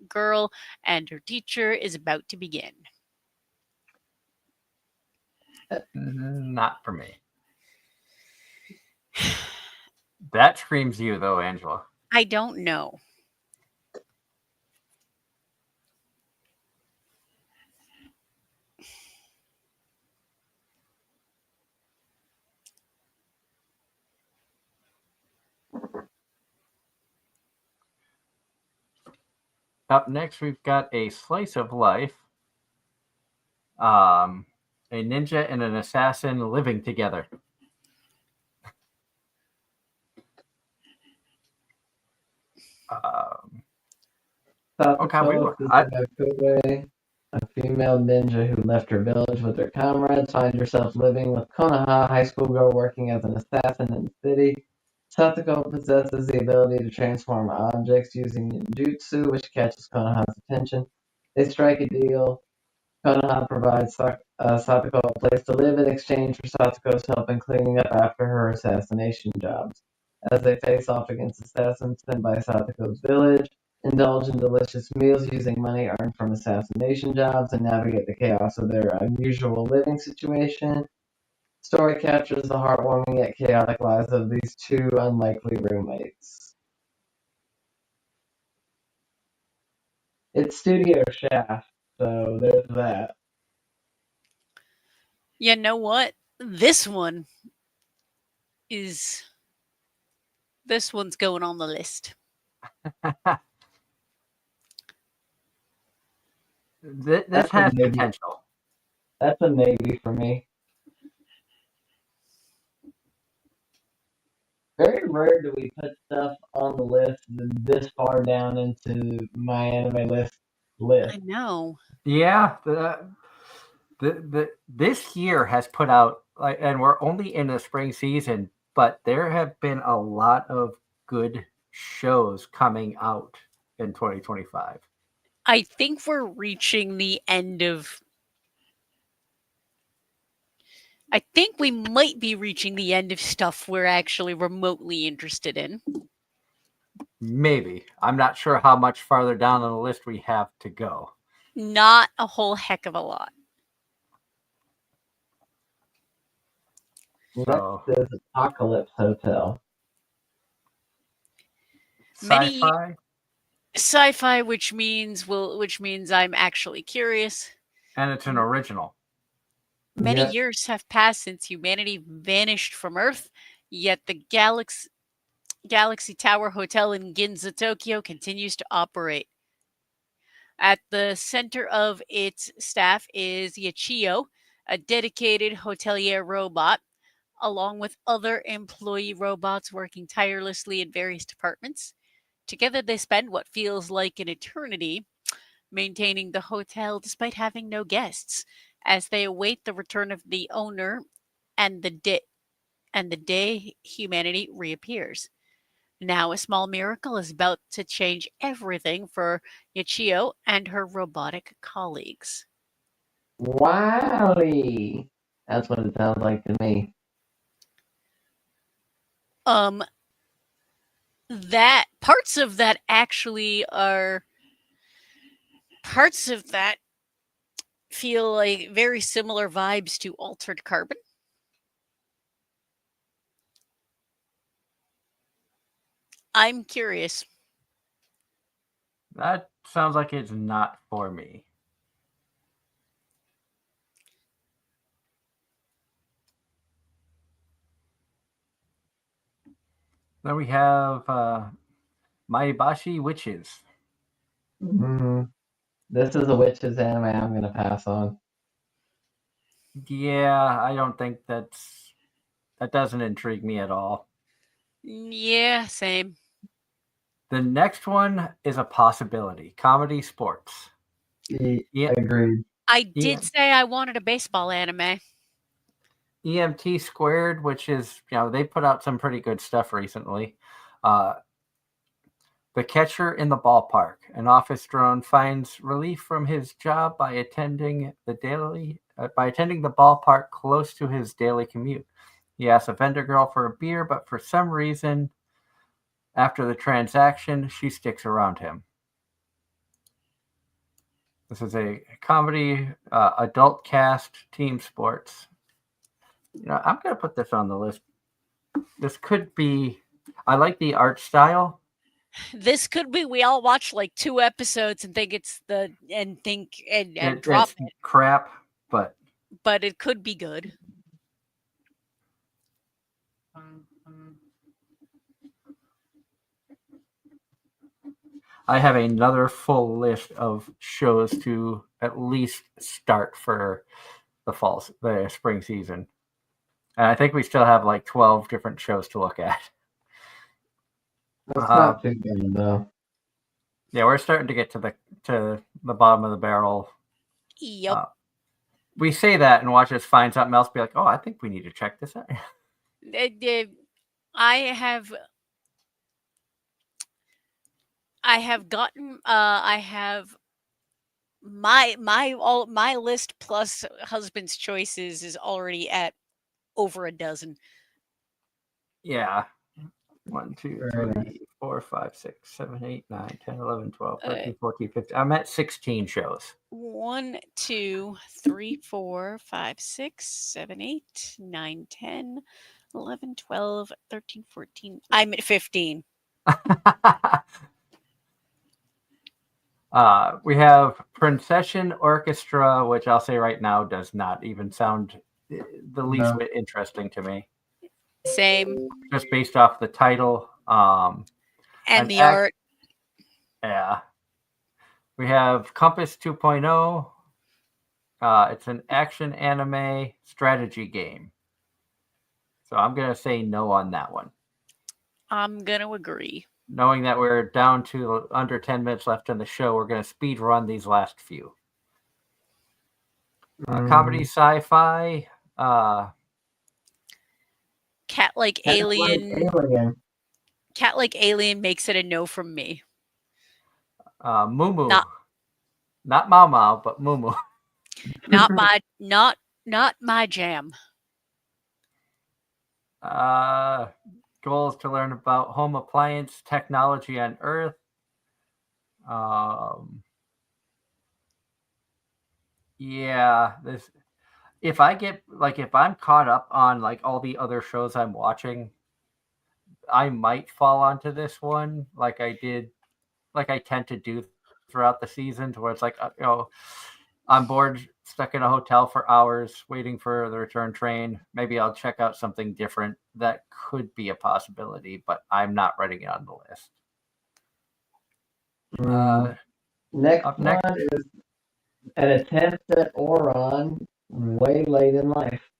girl and her teacher is about to begin. Not for me. That screams you, though, Angela. I don't know. Up next, we've got a slice of life. A ninja and an assassin living together. Okay, a female ninja who left her village with her comrades finds herself living with Konoha, a high school girl working as an assassin in the city. Satoko possesses the ability to transform objects using ninjutsu, which catches Konoha's attention. They strike a deal. Konoha provides Satoko a place to live in exchange for Satoko's help in cleaning up after her assassination jobs. As they face off against assassins sent by Satoko's village, indulge in delicious meals using money earned from assassination jobs, and navigate the chaos of their unusual living situation. Story captures the heartwarming yet chaotic lives of these two unlikely roommates. It's Studio Shaft, so there's that. You know what? This one's going on the list. This has potential. That's a maybe for me. Very rare do we put stuff on the list this far down into my anime list. I know. Yeah, this year has put out, and we're only in the spring season, but there have been a lot of good shows coming out in 2025. I think we're reaching the end of. I think we might be reaching the end of stuff we're actually remotely interested in. Maybe. I'm not sure how much farther down on the list we have to go. Not a whole heck of a lot. So, Next is Apocalypse Hotel. sci-fi, Sci-fi, which means I'm actually curious. and it's an original. Many Yep. years have passed since humanity vanished from Earth, yet the Galaxy Tower Hotel in Ginza, Tokyo continues to operate. At the center of its staff is Yachio, a dedicated hotelier robot, along with other employee robots working tirelessly in various departments. Together, they spend what feels like an eternity maintaining the hotel despite having no guests, as they await the return of the owner and the day humanity reappears. Now, a small miracle is about to change everything for Yachio and her robotic colleagues. Wowie! That's what it sounds like to me. That parts of that feel like very similar vibes to Altered Carbon. I'm curious. That sounds like it's not for me. Then we have Maebashi Witches. This is a witches anime I'm going to pass on. Yeah, I don't think that doesn't intrigue me at all. Yeah, same. The next one is a possibility. Comedy sports. Yeah, agreed. I did say I wanted a baseball anime. EMT Squared, which is, they put out some pretty good stuff recently. The Catcher in the Ballpark. An office drone finds relief from his job by attending the ballpark close to his daily commute. He asks a vendor girl for a beer, but for some reason, after the transaction, she sticks around him. This is a comedy, adult cast, team sports. I'm going to put this on the list. This could be. I like the art style. This could be. We all watch like 2 episodes and think it's and drop it. Crap, but it could be good. I have another full list of shows to at least start for the spring season. And I think we still have like 12 different shows to look at. That's not too bad, though. Yeah, we're starting to get to the bottom of the barrel. Yep. We say that and watch us find something else. Be like, oh, I think we need to check this out. I have gotten I have my list plus husband's choices is already at over a dozen. Yeah. 1, 2, Very 3, 4, 5, 6, 7, 8, 9, 10, 11, 12, Uh, 13, 14, 15. I'm at 16 shows. 1, 2, 3, 4, 5, 6, 7, 8, 9, 10, 11, 12, 13, 14. I'm at 15. We have Princession Orchestra, which I'll say right now does not even sound the least No. bit interesting to me, Same. just based off the title. And An the act, art. yeah. We have Compass 2.0. It's an action anime strategy game. So I'm going to say no on that one. I'm gonna agree. Knowing that we're down to under 10 minutes left in the show, we're going to speed run these last few. Comedy sci-fi. Cat like Cat alien. Like Alien. Cat like alien makes it a no from me. Moo Moo. Not Not Mau Mau, but Moo Moo. not my not my jam. Goal is to learn about home appliance technology on Earth. Yeah, this. If I'm caught up on like all the other shows I'm watching, I might fall onto this one like I tend to do throughout the seasons, where it's like I'm bored, stuck in a hotel for hours waiting for the return train. Maybe I'll check out something different. That could be a possibility, but I'm not writing it on the list. Next Up next, one is an attempt at Oron way late in life.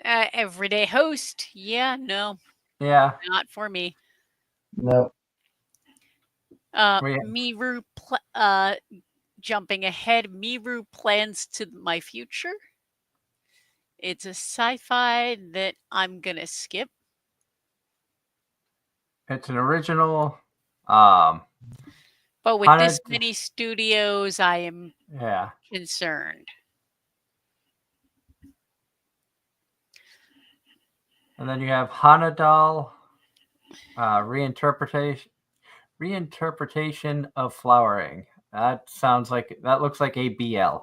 Everyday host. Yeah, no, yeah, not for me. Nope. Miru jumping ahead, Miru plans to my future. It's a sci-fi that I'm gonna skip. it's an original. Um, But with this many studios, I am concerned. And then you have Hanadal, reinterpretation of flowering. That looks like a BL.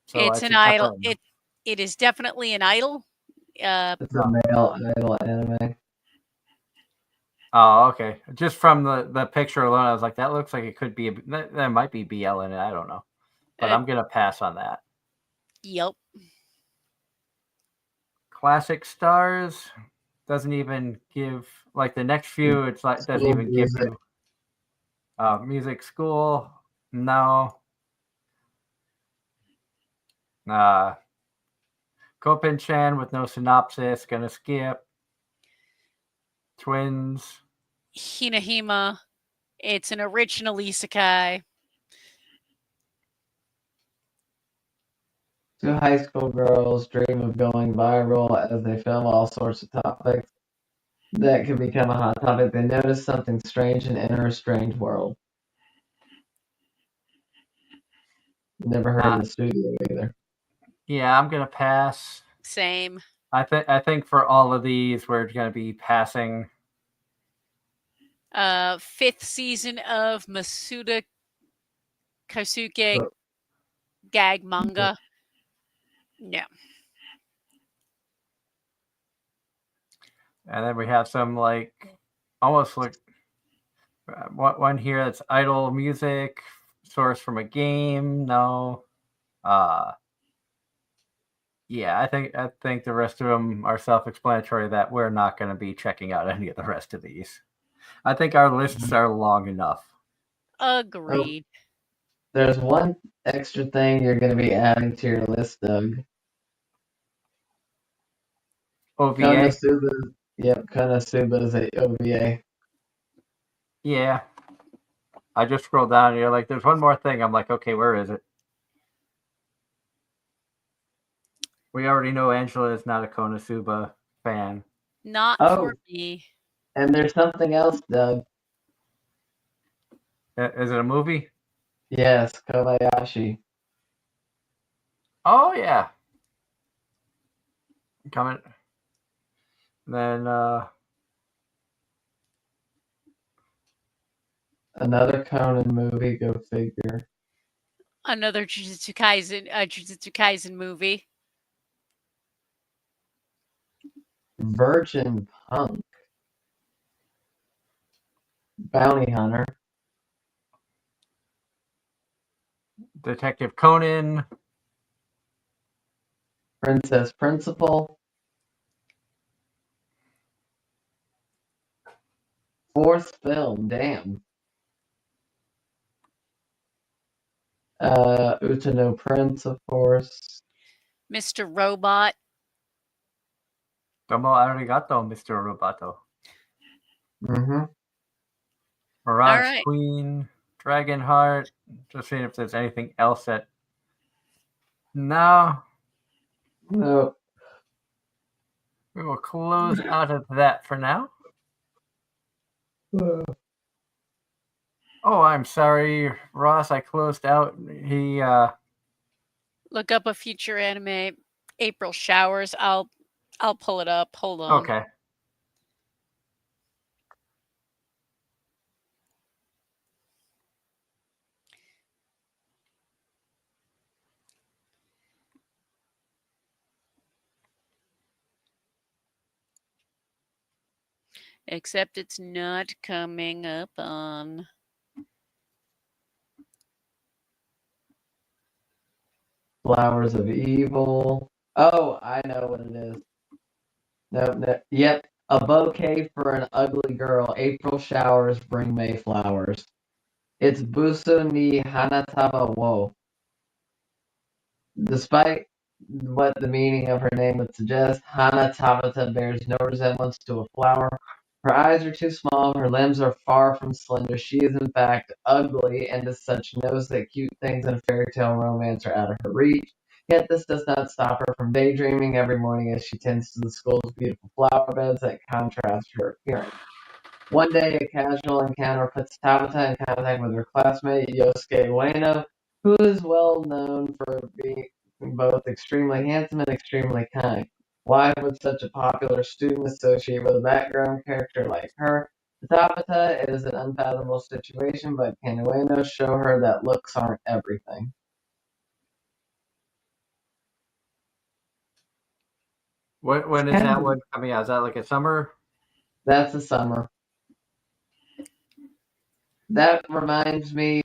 So It's an idol. It is definitely an idol. It's a male idol anime. Oh, okay. Just from the picture alone, I was like, that looks like it could be. There might be BL in it. I don't know, but I'm gonna pass on that. Yep. Classic Stars doesn't even give like the next few. It's like doesn't even give you music school. No. Kopen-chan with no synopsis. Gonna skip. Twins. Hinahima. It's an original isekai. Two high school girls dream of going viral as they film all sorts of topics that could become a hot topic. They notice something strange and enter a strange world. Never heard of the studio either. Yeah, I'm gonna pass. Same. I think for all of these, we're gonna be passing. 5th season of Masuda Kosuke gag manga. No. And then we have some like almost like one here that's idle music source from a game. No. Yeah, I think the rest of them are self-explanatory that we're not going to be checking out any of the rest of these. I think our lists are long enough. Agreed. Oh, there's one extra thing you're going to be adding to your list, Doug. OVA? Konosuba's a OVA. Yeah. I just scrolled down and you're like, there's one more thing. I'm like, okay, where is it? We already know Angela is not a Konosuba fan. Not for me. And there's something else, Doug. Is it a movie? Yes, Kobayashi. Oh yeah. Coming. Then Another Conan movie, go figure. Another Jujutsu Kaisen movie. Virgin Punk. Bounty Hunter. Detective Conan. Princess Principal. Fourth film, damn. Utano Prince, of course. Mr. Robot. Tomo arigato, Mr. Roboto. Mm-hmm. Mirage right. Queen. Dragonheart. Just seeing if there's anything else that. No. No. We will close out of that for now. Oh, I'm sorry, Ross. I closed out. He Look up a future anime. April Showers. I'll pull it up. Hold on. okay. Except it's not coming up on. Flowers of Evil. Oh, I know what it is. No. Yep. A bouquet for an ugly girl. April showers bring May flowers. It's Busu ni Hanataba wo. Despite what the meaning of her name would suggest, Hana Tabata bears no resemblance to a flower. Her eyes are too small, her limbs are far from slender. She is, in fact, ugly, and as such knows that cute things in fairy tale romance are out of her reach. Yet this does not stop her from daydreaming every morning as she tends to the school's beautiful flower beds that contrast her appearance. One day, a casual encounter puts Tabata in contact with her classmate, Yosuke Ueno, who is well known for being both extremely handsome and extremely kind. Why would such a popular student associate with a background character like her? To Tabata, it is an unfathomable situation, but can Ueno show her that looks aren't everything? When is that one coming out? Is that like a summer? That's the summer. That reminds me,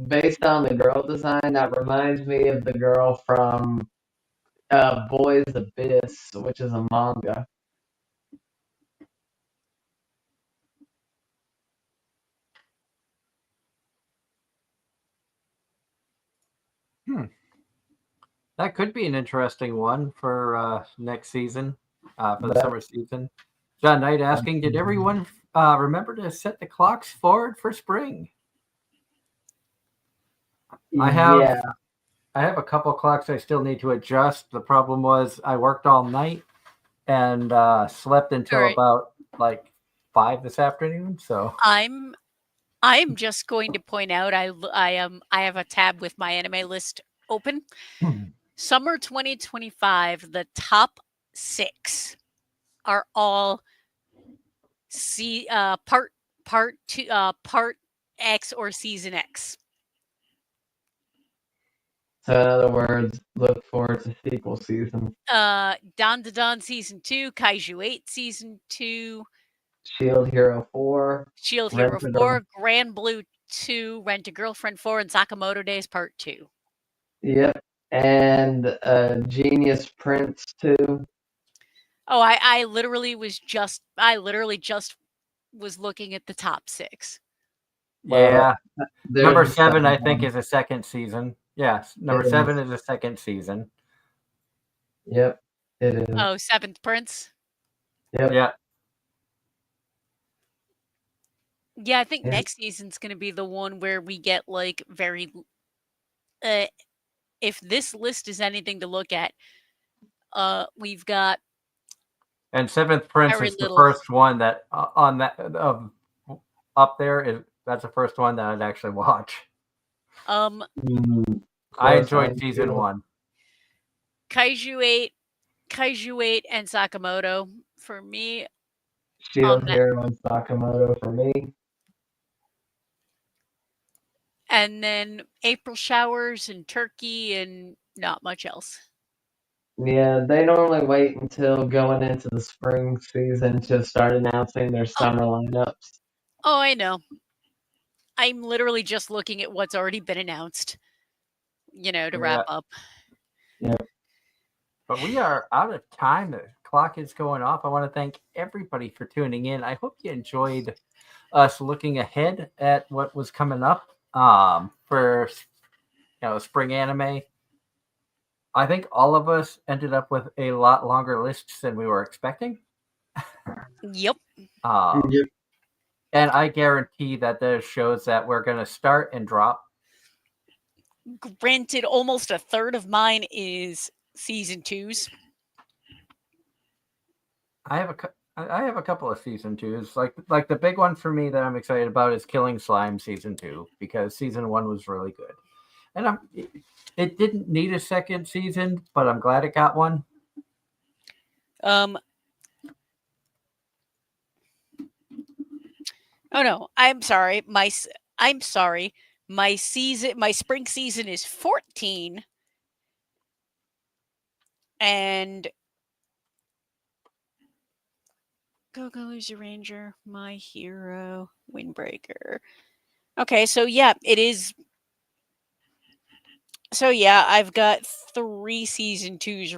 based on the girl design, that reminds me of the girl from Boys Abyss, which is a manga. That could be an interesting one for next season, for the summer season. John Knight asking, did everyone remember to set the clocks forward for spring? I have a couple clocks I still need to adjust. The problem was I worked all night and slept until about like 5 this afternoon. So I'm just going to point out I have a tab with my anime list open. Summer 2025, the top 6 are all part 2, part X or season X. So in other words, look forward to sequel season. Don to Don season 2, Kaiju 8 season 2, Shield Hero 4, Shield Hero 4, Grand Blue 2, Rent a Girlfriend 4, and Sakamoto Days Part 2. Yep. And Genius Prince 2. Oh, I literally just was looking at the top 6. Yeah. Well, number 7, I think, is a second season. Yes, number 7 is a second season. Yep, it is. Oh, Seventh Prince? Yep. Yeah. Yeah, I think next season's going to be the one where we get like very if this list is anything to look at, we've got And Seventh Prince Very is the little. first one that on that up there is that's the first one that I'd actually watch. I enjoyed season 1. Kaiju 8, and Sakamoto for me. Shield Hero and Sakamoto for me. And then April Showers and Turkey and not much else. Yeah, they normally wait until going into the spring season to start announcing their summer lineups. Oh, I know. I'm literally just looking at what's already been announced, to wrap up. Yeah. But we are out of time. The clock is going off. I want to thank everybody for tuning in. I hope you enjoyed us looking ahead at what was coming up for spring anime. I think all of us ended up with a lot longer lists than we were expecting. Yep. And I guarantee that there's shows that we're going to start and drop. Granted, almost a third of mine is season 2s. I have a couple of season 2s. Like the big one for me that I'm excited about is Killing Slime season 2 because season 1 was really good. And it didn't need a second season, but I'm glad it got one. Oh no, I'm sorry. My spring season is 14. And Go Loser Ranger, My Hero, Windbreaker. Okay, so yeah, it is. So yeah, I've got 3 season 2s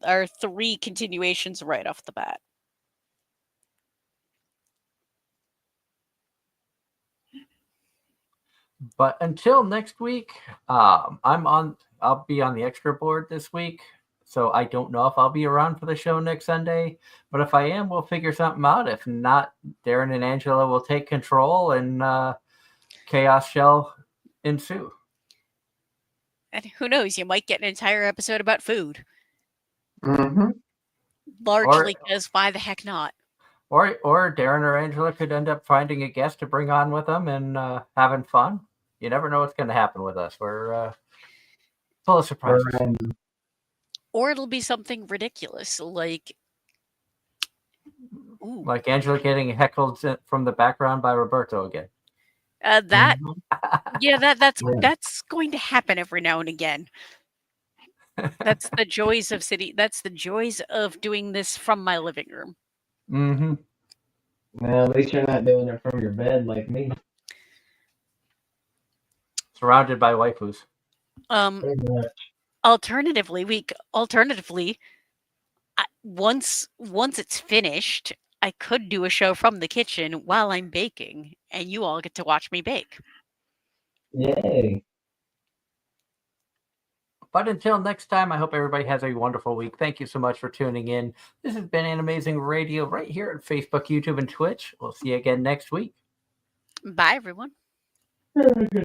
or 3 continuations right off the bat. But until next week, I'll be on the extra board this week. So I don't know if I'll be around for the show next Sunday. But if I am, we'll figure something out. If not, Darren and Angela will take control and chaos shall ensue. And who knows, you might get an entire episode about food. Mm-hmm. Largely because why the heck not? Or Darren or Angela could end up finding a guest to bring on with them and having fun. You never know what's going to happen with us. We're full of surprises. Or it'll be something ridiculous, like Angela getting heckled from the background by Roberto again. That's going to happen every now and again. That's the joys of That's the joys of doing this from my living room. Mm-hmm. Well, at least you're not doing it from your bed like me. Surrounded by waifus. Alternatively, once it's finished, I could do a show from the kitchen while I'm baking, and you all get to watch me bake. Yay. But until next time, I hope everybody has a wonderful week. Thank you so much for tuning in. This has been Anime-Zing Radio right here at Facebook, YouTube, and Twitch. We'll see you again next week. Bye, everyone.